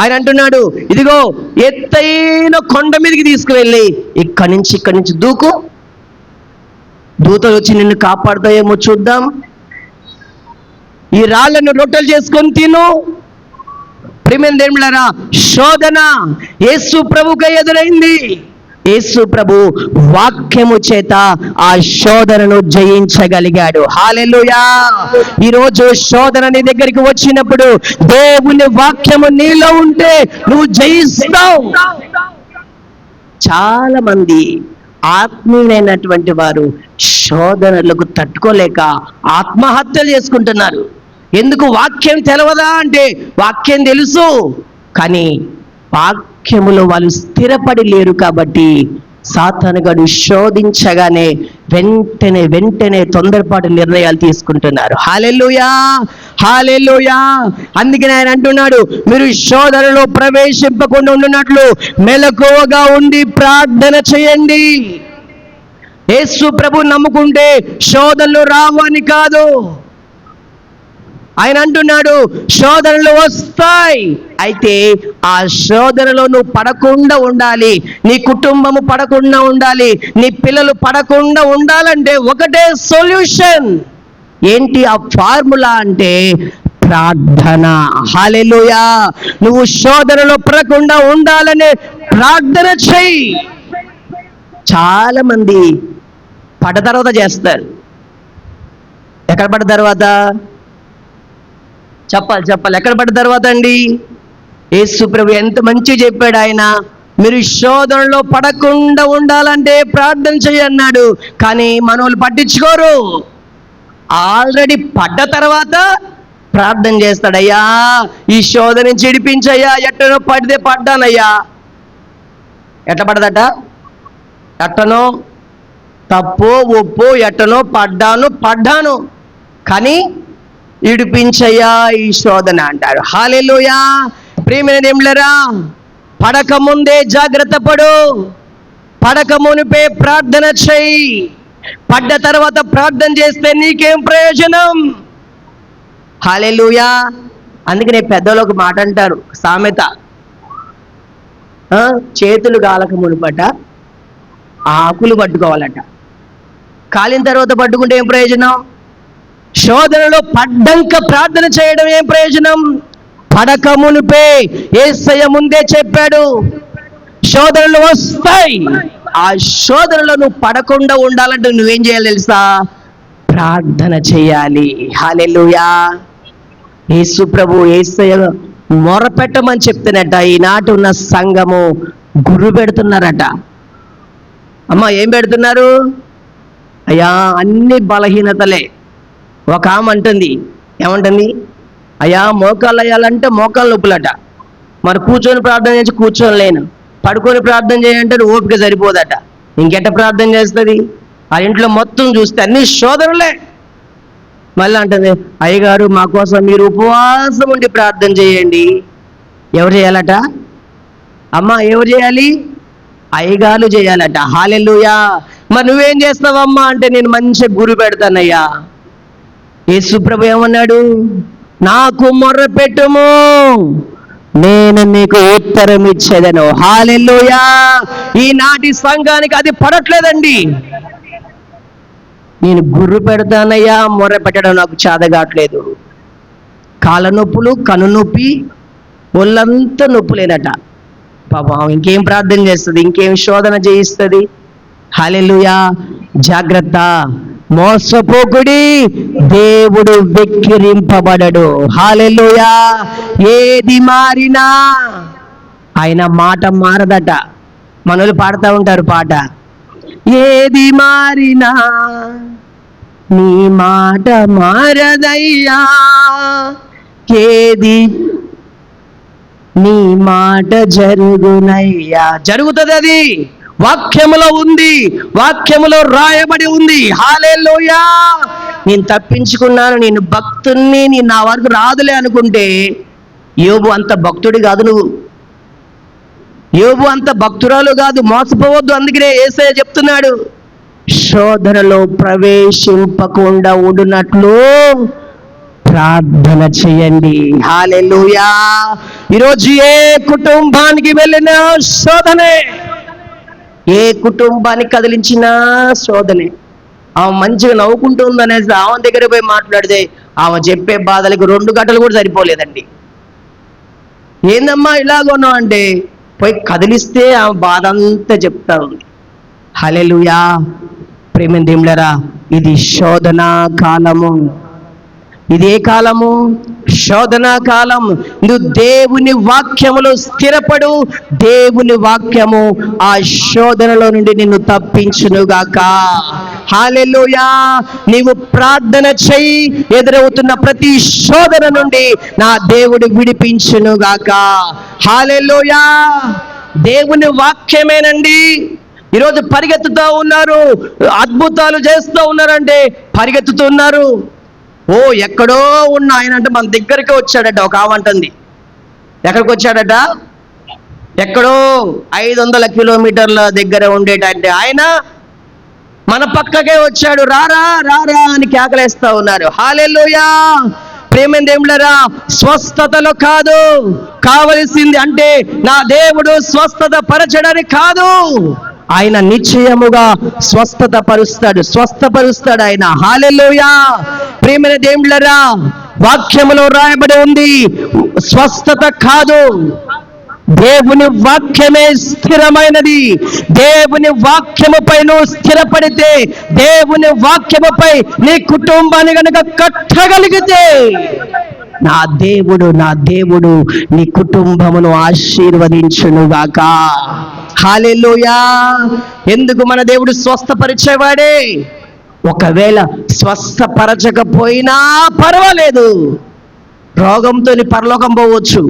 ఆయన అంటున్నాడు, ఇదిగో ఎత్తైన కొండ మీదకి తీసుకువెళ్ళి ఇక్కడి నుంచి దూకు, దూతలు వచ్చి నిన్ను కాపాడుతాయేమో చూద్దాం, ఈ రాళ్ళను రొట్టెలు చేసుకొని తిను. ప్రియమైన దేవుళ్ళారా, శోధన యేసు ప్రభుకు ఎదురైంది. యేసు ప్రభు వాక్యము చేత ఆ శోధనను జయించగలిగాడు. హల్లెలూయా. ఈరోజు శోధన నీ దగ్గరికి వచ్చినప్పుడు దేవుని వాక్యము నీలో ఉంటే నువ్వు జయిస్తావు. చాలా మంది ఆత్మీయులైనటువంటి వారు శోధనలకు తట్టుకోలేక ఆత్మహత్యలు చేసుకుంటున్నారు. ఎందుకు? వాక్యం తెలవదా అంటే వాక్యం తెలుసు, కానీ వాక్యములో వాళ్ళు స్థిరపడి లేరు. కాబట్టి సాతానుగాడు శోధించగానే వెంటనే తొందరపాటు నిర్ణయాలు తీసుకుంటున్నారు. హల్లెలూయా, హల్లెలూయా. అందుకని ఆయన అంటున్నాడు, మీరు శోధనలో ప్రవేశింపకుండా ఉండినట్లు మెలకువగా ఉండి ప్రార్థన చేయండి. యేసు ప్రభు నమ్ముకుంటే శోధనలు రావు అని కాదు. ఆయన అంటున్నాడు, శోధనలు వస్తాయి, అయితే ఆ శోధనలో నువ్వు పడకుండా ఉండాలి, నీ కుటుంబము పడకుండా ఉండాలి, నీ పిల్లలు పడకుండా ఉండాలంటే ఒకటే సొల్యూషన్. ఏంటి ఆ ఫార్ములా అంటే ప్రార్థన. హల్లెలూయా. నువ్వు శోధనలో పడకుండా ఉండాలనే ప్రార్థన చెయ్యి. చాలా మంది పడ్డ తర్వాత చేస్తారు. ఎక్కడ పడ్డ తర్వాత? చెప్పాలి ఎక్కడ పడ్డ తర్వాత అండి? యేసు ప్రభు ఎంత మంచిగా చెప్పాడు. ఆయన మీరు శోధనలో పడకుండా ఉండాలంటే ప్రార్థన చేయన్నాడు. కానీ మనోళ్ళు పట్టించుకోరు. ఆల్రెడీ పడ్డ తర్వాత ప్రార్థన చేస్తాడయ్యా, ఈ శోధన నుంచి విడిపించయ్యా, ఎట్టనో పడితే పడ్డానయ్యా. ఎట్లా పడదట? ఎట్టనో తప్పు ఒప్పు ఎట్టనో పడ్డాను కానీ విడిపించయ్యా ఈ శోధన అంటారు. హల్లెలూయా. ప్రియమైన దేవుళ్ళారా, పడక ముందే జాగ్రత్త పడు, పడక మునిపే ప్రార్థన చెయ్యి. పడ్డ తర్వాత ప్రార్థన చేస్తే నీకేం ప్రయోజనం? హల్లెలూయా. అందుకనే పెద్దలు ఒక మాట అంటారు, సామెత, చేతులు కాలక మునుపట ఆకులు పట్టుకోవాలట, కాలిన తర్వాత పట్టుకుంటే ఏం ప్రయోజనం? శోధనలో పడ్డంక ప్రార్థన చేయడం ఏం ప్రయోజనం? పడక మునిపే యేసయ్య ముందే చెప్పాడు, శోధనలు వస్తాయి. ఆ శోధనలో నువ్వు పడకుండా ఉండాలంటే నువ్వేం చేయాలి తెలుసా? ప్రార్థన చేయాలి. హల్లెలూయా. యేసు ప్రభు యేసయ్య మొరపెట్టమని చెప్తున్నట్ట. ఈనాటి ఉన్న సంఘము గుర్రు పెడుతున్నారట. అమ్మ ఏం పెడుతున్నారు? అయ్యా అన్ని బలహీనతలే. ఒక ఆమె అంటుంది, ఏమంటుంది? అయ్యా మోకాళ్ళు అయ్యాలంటే మోకాళ్ళ నొప్పులట, మరి కూర్చొని ప్రార్థన చేసి కూర్చొని లేను, పడుకొని ప్రార్థన చేయాలంటే ఓపిక సరిపోదట, ఇంకెట్ట ప్రార్థన చేస్తుంది? ఆ ఇంట్లో మొత్తం చూస్తే అన్ని శోధనలే. మళ్ళీ అంటుంది, అయ్యగారు మా కోసం మీరు ఉపవాసం ఉండి ప్రార్థన చేయండి. ఎవరు చేయాలట? అమ్మ ఎవరు చేయాలి? అయ్యగారు చేయాలట. హల్లెలూయా. మరి నువ్వేం చేస్తావమ్మా అంటే నేను మంచిగా గురి పెడతానయ్యా. యేసు ప్రభు ఏమన్నాడు? నాకు మొర్ర పెట్టుము, నేను నీకు ఉత్తరం ఇచ్చేదను. హల్లెలూయా. ఈనాటి సంఘానికి అది పడట్లేదండి. నేను గుర్రు పెడతానయ్యా, మొర్ర పెట్టడం నాకు చేతగాట్లేదు. కాళ్ళ నొప్పులు, కను నొప్పి, ఒళ్ళంతా నొప్పులేనట. పాపం ఇంకేం ప్రార్థన చేస్తుంది, ఇంకేం శోధన చేయిస్తుంది? హల్లెలూయా. జాగ్రత్త, మోసపోకుడి, దేవుడు వెక్కిరింపబడడు. హల్లెలూయా. ఏది మారినా ఆయన మాట మారదట. మనోళ్ళు పాడుతూ ఉంటారు పాట, ఏది మారినా నీ మాట మారదయ్యా, ఏది నీ మాట జరుగునయ్యా. జరుగుతుంది, అది వాక్యములో ఉంది, వాక్యములో రాయబడి ఉంది. హల్లెలూయా. నేను తప్పించుకున్నాను, నేను భక్తుణ్ణి, నేను నా వరకు రాదులే అనుకుంటే యోబు అంత భక్తుడి కాదు నువ్వు. యోబు అంత భక్తురాలు కాదు, మోసపోవద్దు. అందుకనే యేసయ్య చెప్తున్నాడు, శోధనలో ప్రవేశింపకుండా ఉండునట్లు ప్రార్థన చేయండి. హల్లెలూయా. ఈరోజు ఏ కుటుంబానికి వెళ్ళినా శోధనే, ఏ కుటుంబానికి కదిలించినా శోధనే. ఆమె మంచిగా నవ్వుకుంటుందనేసి ఆమె దగ్గర పోయి మాట్లాడితే ఆమె చెప్పే బాధలకు 2 గంటలు కూడా సరిపోలేదండి. ఏందమ్మా ఇలాగొన్నావు అంటే పోయి కదిలిస్తే ఆమె బాధ అంతా చెప్తా ఉంది. హల్లెలూయా. ప్రేమ దేవులారా, ఇది శోధనా కాలము. ఇదే కాలము, శోధనా కాలం. నువ్వు దేవుని వాక్యములో స్థిరపడు, దేవుని వాక్యము ఆ శోధనలో నుండి నిన్ను తప్పించునుగాక. హల్లెలూయా. నీవు ప్రార్థన చెయ్యి, ఎదురవుతున్న ప్రతి శోధన నుండి నా దేవుడు విడిపించునుగాక. హల్లెలూయా. దేవుని వాక్యమేనండి. ఈరోజు పరిగెత్తుతూ ఉన్నారు, అద్భుతాలు చేస్తూ ఉన్నారంటే పరిగెత్తుతున్నారు. ఓ ఎక్కడో ఉన్న ఆయన అంటే మన దగ్గరికి వచ్చాడట. ఒక ఆవంటుంది, ఎక్కడికి వచ్చాడట? ఎక్కడో 500 కిలోమీటర్ల దగ్గర ఉండేటంటే ఆయన మన పక్కకే వచ్చాడు. రారా రారా అని కేకలేస్తా ఉన్నారు. హల్లెలూయా. ప్రేమ దేవులారా, స్వస్థతలో కాదు కావలసింది, అంటే నా దేవుడు స్వస్థత పరచడానికి కాదు, ఆయన నిశ్చయముగా స్వస్థపరుస్తాడు ఆయన. హల్లెలూయా. ప్రియమైన దేవులారా, వాక్యములో రాయబడి ఉంది, స్వస్థత కాదు, దేవుని వాక్యమే స్థిరమైనది. దేవుని వాక్యముపై నువ్వు స్థిరపడితే, దేవుని వాక్యముపై నీ కుటుంబాన్ని కనుక కట్టగలిగితే, నా దేవుడు నీ కుటుంబమును ఆశీర్వదించునుగాక. హల్లెలూయా. ఎందుకు? మన దేవుడు స్వస్థపరిచేవాడే. ఒకవేళ స్వస్థపరచకపోయినా పర్వాలేదు, రోగంతో పరలోకం పోవచ్చు,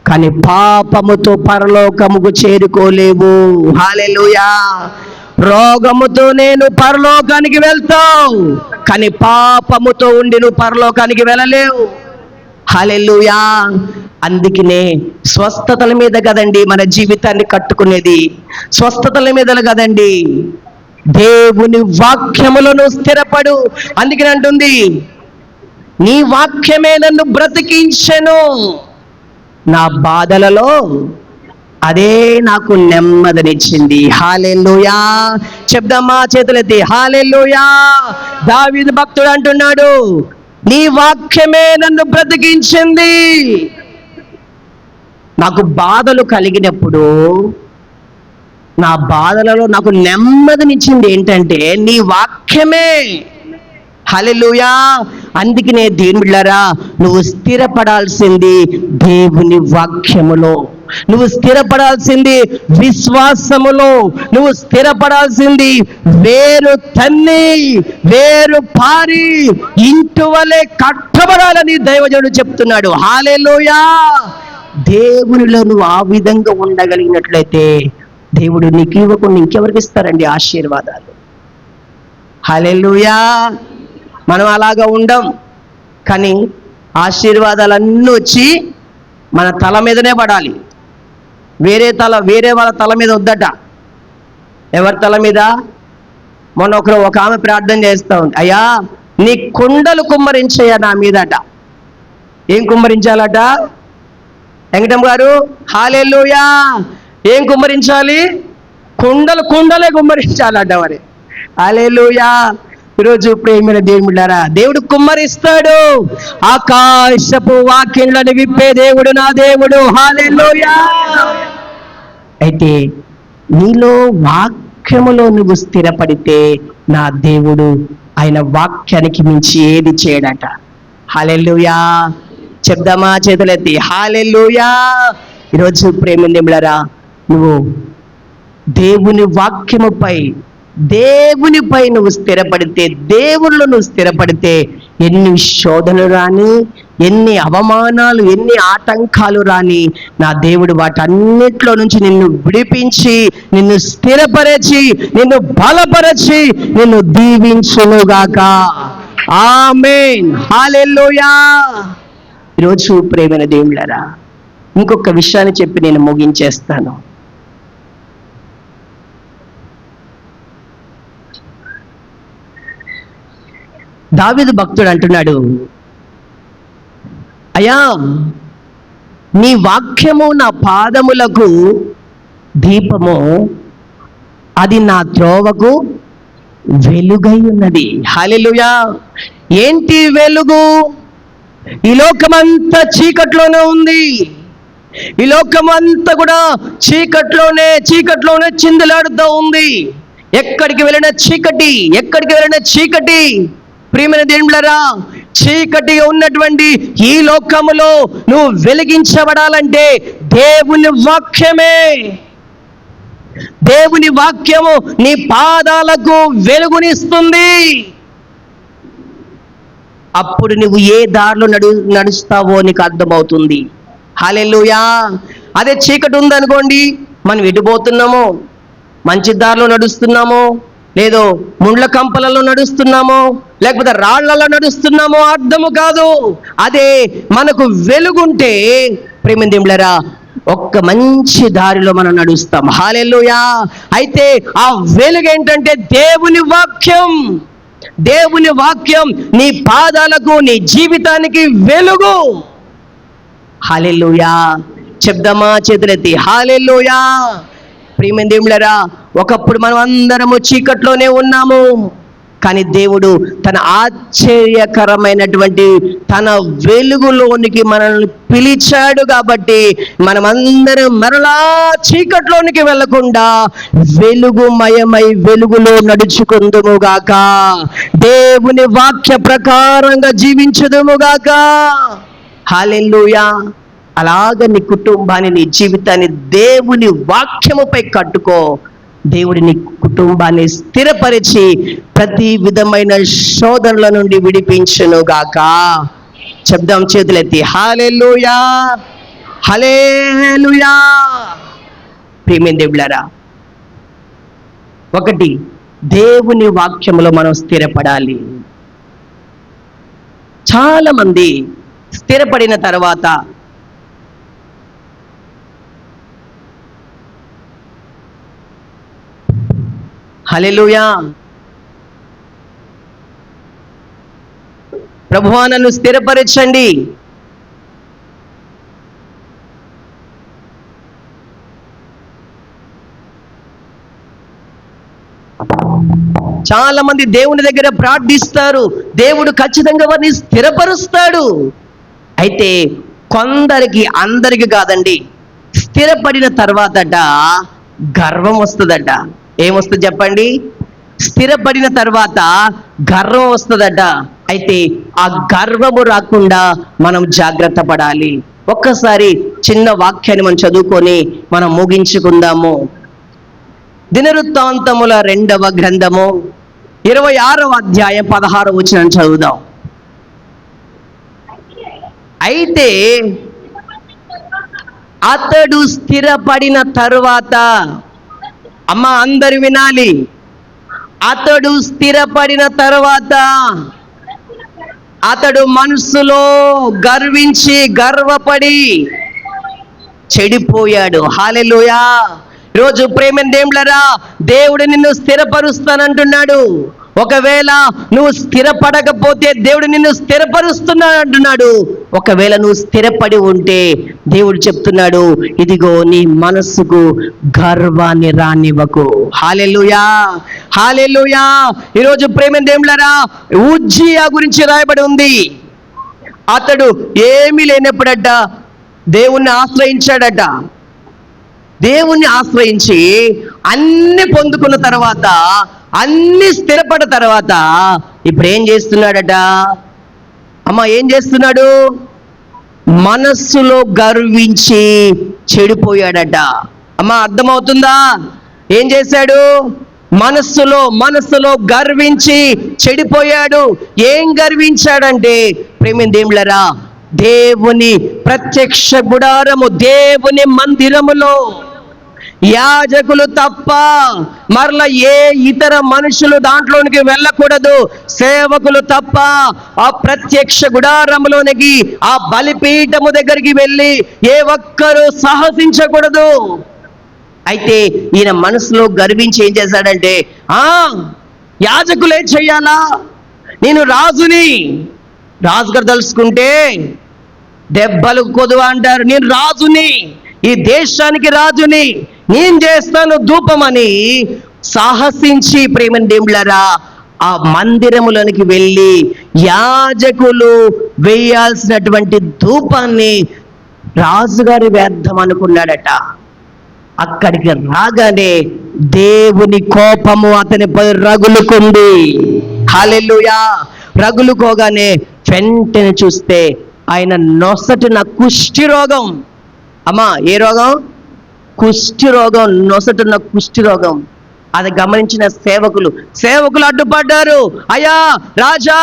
కానీ పాపముతో పరలోకముకు చేరుకోలేవు. హల్లెలూయా. రోగముతో నేను పరలోకానికి వెళ్తావు, కానీ పాపముతో ఉండి నువ్వు పరలోకానికి వెళ్ళలేవు. హల్లెలూయా. అందుకనే స్వస్థతల మీద కదండి మన జీవితాన్ని కట్టుకునేది, స్వస్థతల మీద కదండి. దేవుని వాక్యములను స్థిరపడు. అందుకని అంటుంది, నీ వాక్యమే నన్ను బ్రతికించెను, నా బాధలలో అదే నాకు నెమ్మదినిచ్చింది. హల్లెలూయా. చెప్దామా చేతులెత్తి? హల్లెలూయా. దావీదు భక్తుడు అంటున్నాడు, నీ వాక్యమే నన్ను బ్రతికించింది. నాకు బాధలు కలిగినప్పుడు, నా బాధలలో నాకు నెమ్మదినిచ్చింది ఏంటంటే నీ వాక్యమే. హల్లెలూయా. అందుకనే దేవుళ్ళారా, నువ్వు స్థిరపడాల్సింది దేవుని వాక్యములో, నువ్వు స్థిరపడాల్సింది విశ్వాసములో, నువ్వు స్థిరపడాల్సింది వేరు తన్ని వేరు పారి ఇంటి వలె కట్టబడాలని దైవజనుడు చెప్తున్నాడు. హల్లెలూయా. దేవునిలో నువ్వు ఆ విధంగా ఉండగలిగినట్లయితే దేవుడు నీకు ఇవ్వకుండా ఇంకెవరికి ఇస్తారండి ఆశీర్వాదాలు? హల్లెలూయా. మనం అలాగా ఉండం, కానీ ఆశీర్వాదాలన్నీ వచ్చి మన తల మీదనే పడాలి. వేరే వాళ్ళ తల మీద వద్దట. ఎవరి తల మీద? మొన్న ఒక ఆమె ప్రార్థన చేస్తూ ఉంది, అయ్యా నీ కుండలు కుమ్మరించయ్యా నా మీదట. ఏం కుమ్మరించాలట వెంకటమ్మ గారు? హల్లెలూయా. ఏం కుమ్మరించాలి? కుండలే కుమ్మరించాలట మరి. హల్లెలూయా. ఈరోజు ప్రేమైన దేవుళ్ళారా, దేవుడు కుమ్మరిస్తాడు. ఆకాశపు వాక్యములను విప్పే దేవుడు నా దేవుడు. హల్లెలూయా. అయితే నీలో వాక్యములో నువ్వు స్థిరపడితే నా దేవుడు ఆయన వాక్యానికి మించి ఏది చేయడట. హల్లెలూయా. చెప్దామా చేతులెత్తి? హల్లెలూయా. ఈరోజు ప్రేమిందిరా, నువ్వు దేవునిపై నువ్వు స్థిరపడితే, దేవుళ్ళు నువ్వు స్థిరపడితే, ఎన్ని శోధనలు రాని, ఎన్ని అవమానాలు, ఎన్ని ఆటంకాలు రాని, నా దేవుడు వాటన్నిటిలో నుంచి నిన్ను విడిపించి, నిన్ను స్థిరపరచి, నిన్ను బలపరచి, నిన్ను దీవించునుగాక. ఆమేన్. హల్లెలూయా. ఈరోజు ప్రేమైన దేవుళ్ళారా, ఇంకొక విషయాన్ని చెప్పి నేను ముగించేస్తాను. దావీదు భక్తుడు అంటున్నాడు, అయ్యా నీ వాక్యము నా పాదములకు దీపము, అది నా త్రోవకు వెలుగై ఉన్నది. హల్లెలూయా. ఏంటి వెలుగు? ఈ లోకమంతా చీకట్లోనే ఉంది. ఈ లోకమంతా కూడా చీకట్లోనే చిందులాడుతూ ఉంది. ఎక్కడికి వెళ్ళిన చీకటి. ప్రియమైన దేవుళ్ళారా, చీకటిగా ఉన్నటువంటి ఈ లోకములో నువ్వు వెలిగించబడాలంటే దేవుని వాక్యము నీ పాదాలకు వెలుగునిస్తుంది. అప్పుడు నువ్వు ఏ దారిలో నడుస్తావో నీకు అర్థమవుతుంది. హల్లెలూయా. అదే చీకటి ఉందనుకోండి, మనం ఎటుపోతున్నామో, మంచి దారిలో నడుస్తున్నామో, లేదో ముండ్ల కంపలలో నడుస్తున్నామో, లేకపోతే రాళ్లలో నడుస్తున్నామో అర్థము కాదు. అదే మనకు వెలుగుంటే ప్రేమ దేవుళ్ళారా, ఒక్క మంచి దారిలో మనం నడుస్తాం. హల్లెలూయా. అయితే ఆ వెలుగు ఏంటంటే దేవుని వాక్యం నీ పాదాలకు, నీ జీవితానికి వెలుగు. హల్లెలూయా. చెప్దామా చేతులెత్తి? హల్లెలూయా. ప్రియమైన దేవుళ్ళారా, ఒకప్పుడు మనం అందరము చీకట్లోనే ఉన్నాము, కానీ దేవుడు తన ఆశ్చర్యకరమైనటువంటి తన వెలుగులోనికి మనల్ని పిలిచాడు. కాబట్టి మనమందరం మరలా చీకట్లోనికి వెళ్ళకుండా వెలుగుమయమై వెలుగులో నడుచుకుందుముగాక. దేవుని వాక్య ప్రకారంగా జీవించుదుముగాక. హల్లెలూయా. అలాగ నీ కుటుంబాన్ని, నీ జీవితాన్ని దేవుని వాక్యముపై కట్టుకో. దేవుడి నీ కుటుంబాన్ని స్థిరపరిచి ప్రతి విధమైన శోధనల నుండి విడిపించునుగాక. చెప్దాం చేతులెత్తి? హల్లెలూయా. హల్లెలూయా. ప్రియమైన దేవుళ్ళారా, ఒకటి, దేవుని వాక్యములో మనం స్థిరపడాలి. చాలా మంది స్థిరపడిన తర్వాత హల్లెలూయా, ప్రభువా నన్ను స్థిరపరచండి, చాలా మంది దేవుని దగ్గర ప్రార్థిస్తారు, దేవుడు ఖచ్చితంగా వారిని స్థిరపరుస్తాడు. అయితే కొందరికి, అందరికి కాదండి, స్థిరపడిన తర్వాతట గర్వం వస్తుందట. ఏమొస్తుంది చెప్పండి? స్థిరపడిన తర్వాత గర్వం వస్తుందట. అయితే ఆ గర్వము రాకుండా మనం జాగ్రత్త పడాలి. ఒక్కసారి చిన్న వాక్యాన్ని మనం చదువుకొని మనం ముగించుకుందాము. దినవృత్తాంతముల 2వ గ్రంథము 26వ అధ్యాయం 16వ వచనం చదువుదాం. అయితే అతడు స్థిరపడిన తరువాత, అమ్మ అందరు వినాలి, అతడు స్థిరపడిన తరువాత అతడు మనసులో గర్వించి గర్వపడి చెడిపోయాడు. హల్లెలూయా. రోజు ప్రేమ దేవుళ్ళరా, దేవుడు నిన్ను స్థిరపరుస్తానంటున్నాడు. ఒకవేళ నువ్వు స్థిరపడకపోతే దేవుడు నిన్ను స్థిరపరుస్తున్నాడు అంటున్నాడు. ఒకవేళ నువ్వు స్థిరపడి ఉంటే దేవుడు చెప్తున్నాడు, ఇదిగో నీ మనసుకు గర్వాన్ని రానివ్వకు. హల్లెలూయా. హల్లెలూయా. ఈరోజు ప్రేమ దేవుళ్ళరా, ఉజ్జియా గురించి రాయబడి ఉంది. అతడు ఏమీ లేనప్పుడట దేవుణ్ణి ఆశ్రయించాడట. దేవుణ్ణి ఆశ్రయించి అన్ని పొందుకున్న తర్వాత, అన్ని స్థిరపడిన తర్వాత ఇప్పుడు ఏం చేస్తున్నాడట? అమ్మ ఏం చేస్తున్నాడు? మనస్సులో గర్వించి చెడిపోయాడట. అమ్మ అర్థమవుతుందా? ఏం చేశాడు? మనస్సులో గర్వించి చెడిపోయాడు. ఏం గర్వించాడంటే ప్రేమిన దేవుళ్ళరా, దేవుని ప్రత్యక్ష గుడారము, దేవుని మందిరములో యాజకులు తప్ప మరల ఏ ఇతర మనుషులు దాంట్లోనికి వెళ్ళకూడదు. సేవకులు తప్ప ఆ ప్రత్యక్ష గుడారంలోనికి, ఆ బలిపీఠము దగ్గరికి వెళ్ళి ఏ ఒక్కరూ సాహసించకూడదు. అయితే ఈయన మనసులో గర్వించి ఏం చేశాడంటే, యాజకులే చెయ్యాలా? నేను రాజుని, రాజుగారు తలుసుకుంటే దెబ్బలు కొదువ అంటారు. నేను రాజుని, ఈ దేశానికి రాజుని, నేను చేస్తాను ధూపమని సాహసించి ప్రేమని దేవుళ్ళరా ఆ మందిరములోనికి వెళ్ళి యాజకులు వేయాల్సినటువంటి ధూపాన్ని రాజుగారి వేద్దాం అనుకున్నాడట. అక్కడికి రాగానే దేవుని కోపము అతనిపై రగులుకుంది. హల్లెలూయా! రగులుకోగానే వెంటనే చూస్తే ఆయన నొసటిన కుష్టి రోగం. అమ్మా ఏ రోగం? కుష్టి రోగం. నొసటిన కుష్టి రోగం. అది గమనించిన సేవకులు అడ్డుపడ్డారు. అయ్యా రాజా,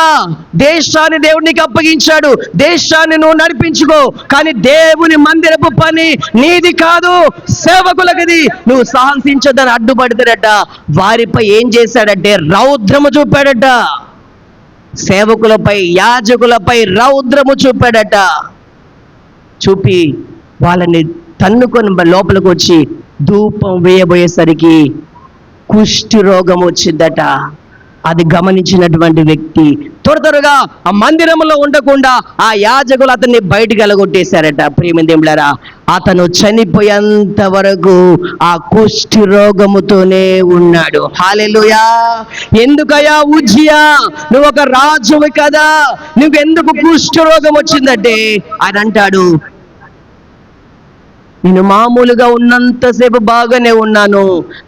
దేశాన్ని దేవుడికి అప్పగించాడు, దేశాన్ని నువ్వు నడిపించుకో, కానీ దేవుని మందిరపు పని నీది కాదు, సేవకులకిది, నువ్వు సాహసించదని అడ్డుపడతాడట. వారిపై ఏం చేశాడంటే రౌద్రము చూపాడట. సేవకులపై, యాజకులపై రౌద్రము చూపాడట. చూపి వాళ్ళని తన్నుకొని లోపలికి వచ్చి ధూపం వేయబోయేసరికి కుష్టి రోగం వచ్చిందట. అది గమనించినటువంటి వ్యక్తి త్వరగా ఆ మందిరంలో ఉండకుండా ఆ యాజకులు అతన్ని బయటికి వెళ్ళగొట్టేశారట. ప్రియమిదేములారా, అతను చనిపోయేంత వరకు ఆ కుష్టి రోగముతోనే ఉన్నాడు. హల్లెలూయా! ఎందుకయ్యా ఉజ్జియా, నువ్వు ఒక రాజువి కదా, నువ్వెందుకు కుష్టి రోగం వచ్చిందంటే ఆయన అంటాడు, నేను మామూలుగా ఉన్నంతసేపు బాగానే ఉన్నాను,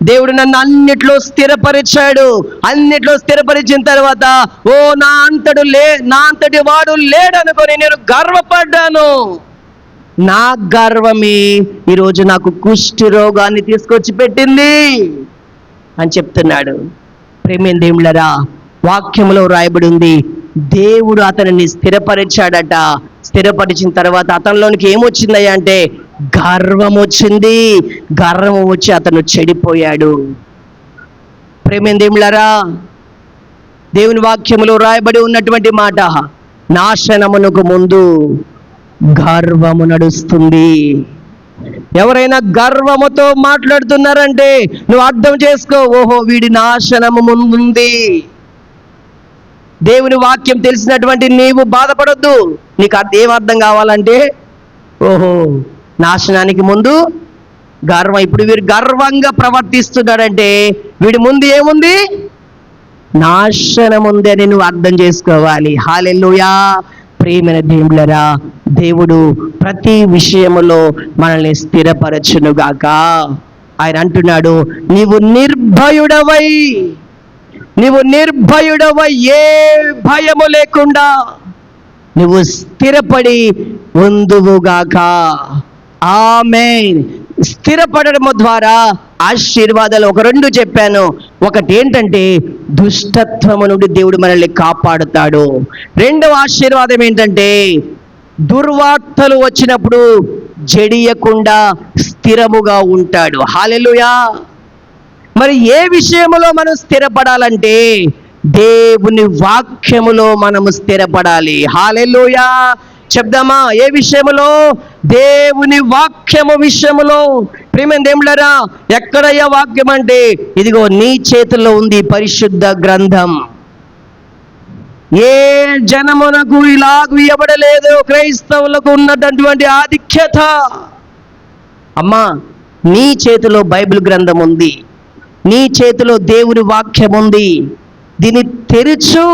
దేవుడు నన్ను అన్నిట్లో స్థిరపరిచాడు. అన్నిట్లో స్థిరపరిచిన తర్వాత నా అంతటి వాడు లేడనుకొని నేను గర్వపడ్డాను. నా గర్వమే ఈరోజు నాకు కుష్టి రోగాన్ని తీసుకొచ్చి పెట్టింది అని చెప్తున్నాడు. ప్రేమ దేవుళ్ళరా, వాక్యములో రాయబడి ఉంది, దేవుడు అతనిని స్థిరపరిచాడట. స్థిరపరిచిన తర్వాత అతనిలోనికి ఏమొచ్చిందయ్యా అంటే గర్వం వచ్చింది. గర్వం వచ్చి అతను చెడిపోయాడు. ప్రేమేందేములారా, దేవుని వాక్యములో రాయబడి ఉన్నటువంటి మాట, నాశనమునకు ముందు గర్వము నడుస్తుంది. ఎవరైనా గర్వముతో మాట్లాడుతున్నారంటే నువ్వు అర్థం చేసుకో, ఓహో వీడి నాశనము ముందుంది. దేవుని వాక్యం తెలిసినటువంటి నీవు బాధపడొద్దు. నీకు ఏం అర్థం కావాలంటే, ఓహో నాశనానికి ముందు గర్వం. ఇప్పుడు వీరు గర్వంగా ప్రవర్తిస్తున్నాడంటే వీడి ముందు ఏముంది? నాశనం ఉంది అని నువ్వు అర్థం చేసుకోవాలి. హల్లెలూయా! ప్రియమైన దేవుళ్ళరా, దేవుడు ప్రతి విషయములో మనల్ని స్థిరపరచునుగాక. ఆయన అంటున్నాడు, నీవు నిర్భయుడవై ఏ భయము లేకుండా నువ్వు స్థిరపడి ఉందువుగాక. ఆమేన్. స్థిరపడము ద్వారా ఆశీర్వాదాలు ఒక 2 చెప్పాను. ఒకటి ఏంటంటే దుష్టత్వము నుండి దేవుడు మనల్ని కాపాడుతాడు. రెండవ ఆశీర్వాదం ఏంటంటే దుర్వార్తలు వచ్చినప్పుడు జడియకుండా స్థిరముగా ఉంటాడు. హల్లెలూయా! మరి ఏ విషయములో మనం స్థిరపడాలంటే దేవుని వాక్యములో మనము స్థిరపడాలి. హల్లెలూయా! చెప్దామా? ఏ విషయములో? దేవుని వాక్యము విషయములో. ప్రియమైన దేవుళ్ళారా, ఎక్కడయ్యా వాక్యం అంటే ఇదిగో నీ చేతుల్లో ఉంది పరిశుద్ధ గ్రంథం. ఏ జనమునకు ఇలాగూ ఇవ్వబడలేదు క్రైస్తవులకు ఉన్నటువంటి ఆధిక్యత. అమ్మా, నీ చేతిలో బైబిల్ గ్రంథం ఉంది, నీ చేతిలో దేవుని వాక్యం ఉంది. దీన్ని తెరుచు,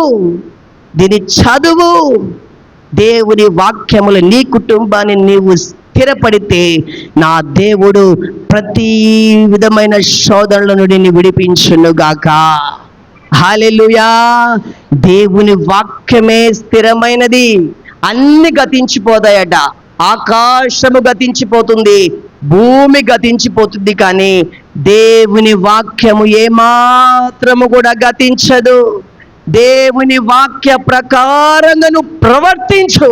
దీన్ని చదువు. దేవుని వాక్యములు నీ కుటుంబాన్ని నీవు స్థిరపడితే నా దేవుడు ప్రతి విధమైన శోధనల నుండి నిన్ను విడిపించునుగాక. హల్లెలూయా. దేవుని వాక్యమే స్థిరమైనది. అన్ని గతించిపోతాయట. ఆకాశము గతించిపోతుంది, భూమి గతించిపోతుంది, కానీ దేవుని వాక్యము ఏమాత్రము కూడా గతించదు. దేవుని వాక్య ప్రకారంగా నువ్వు ప్రవర్తించు,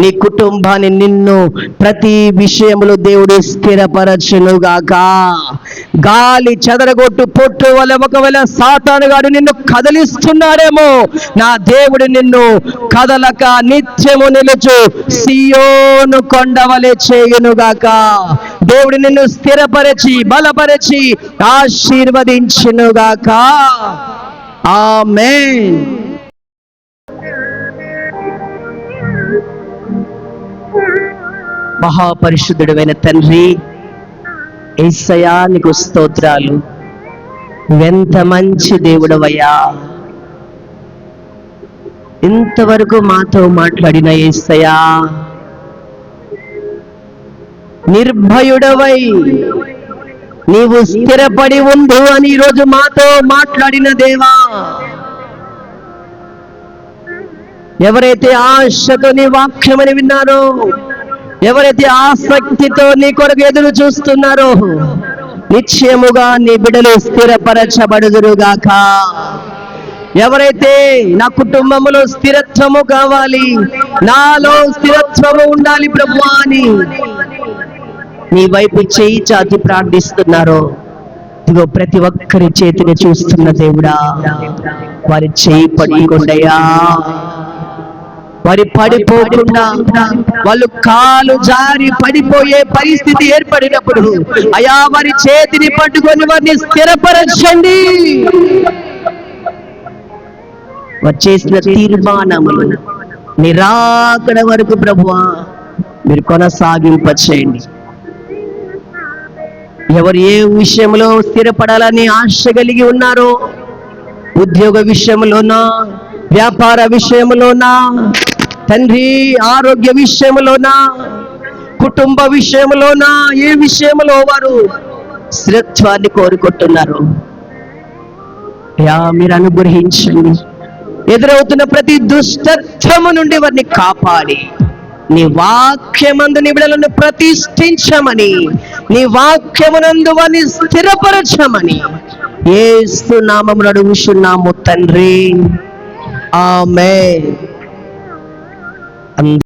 నీ కుటుంబాన్ని, నిన్ను ప్రతి విషయంలో దేవుడు స్థిరపరచునుగాక. గాలి చెదరగొట్టు పొట్టు వల్ల ఒకవేళ సాతానుగాడు నిన్ను కదిలిస్తున్నాడేమో, నా దేవుడు నిన్ను కదలక నిత్యము నిలుచు సియోను కొండవలె చేయునుగాక. దేవుడు నిన్ను స్థిరపరచి బలపరచి ఆశీర్వదించునుగాక. ఆమేన్. మహాపరిశుద్ధుడైన తండ్రి యేసయ్యా, నీకు స్తోత్రాలు. ఎంత మంచి దేవుడవయ్యా. ఇంతవరకు మాతో మాట్లాడిన యేసయ్యా, నిర్భయుడవై నీవు స్థిరపడి ఉండు అని ఈరోజు మాతో మాట్లాడిన దేవా, ఎవరైతే ఆశతో నీ వాక్యమని విన్నారో, ఎవరైతే ఆసక్తితో నీ కొరకు ఎదురు చూస్తున్నారో, నిశ్చయముగా నీ బిడ్డలు స్థిరపరచబడుదురుగాక. ఎవరైతే నా కుటుంబంలో స్థిరత్వము కావాలి, నాలో స్థిరత్వము ఉండాలి ప్రభువా అని నీ వైపు చేయి చాచి ప్రార్థిస్తున్నారో, ఇదిగో ప్రతి ఒక్కరి చేతిని చూస్తున్న దేవుడా, వారి చేయి పడికొండయ్యా. వారి పడిపోకుండా, వాళ్ళు కాలు జారి పడిపోయే పరిస్థితి ఏర్పడినప్పుడు అయా వారి చేతిని పట్టుకొని వారిని స్థిరపరచండి. వారు చేసిన తీర్మానములు నిరాకడ వరకు ప్రభువా మీరు కొనసాగింపచేయండి. ఎవరు ఏ విషయంలో స్థిరపడాలని ఆశ కలిగి ఉన్నారో, ఉద్యోగ విషయంలోనా, వ్యాపార విషయంలోనా, తండ్రి ఆరోగ్య విషయంలోనా, కుటుంబ విషయంలోనా, ఏ విషయంలో వారు స్థిరత్వాన్ని కోరుకుంటున్నారు యా మీరు అనుగ్రహించండి. ఎదురవుతున్న ప్రతి దుష్టత్వము నుండి వారిని కాపాడి నీ వాక్యమందు నీ బిడ్డలను ప్రతిష్ఠించమని, నీ వాక్యమునందు వారిని స్థిరపరచమని యేసు నామమున అడుగుచున్నాము తండ్రి. ఆమేన్.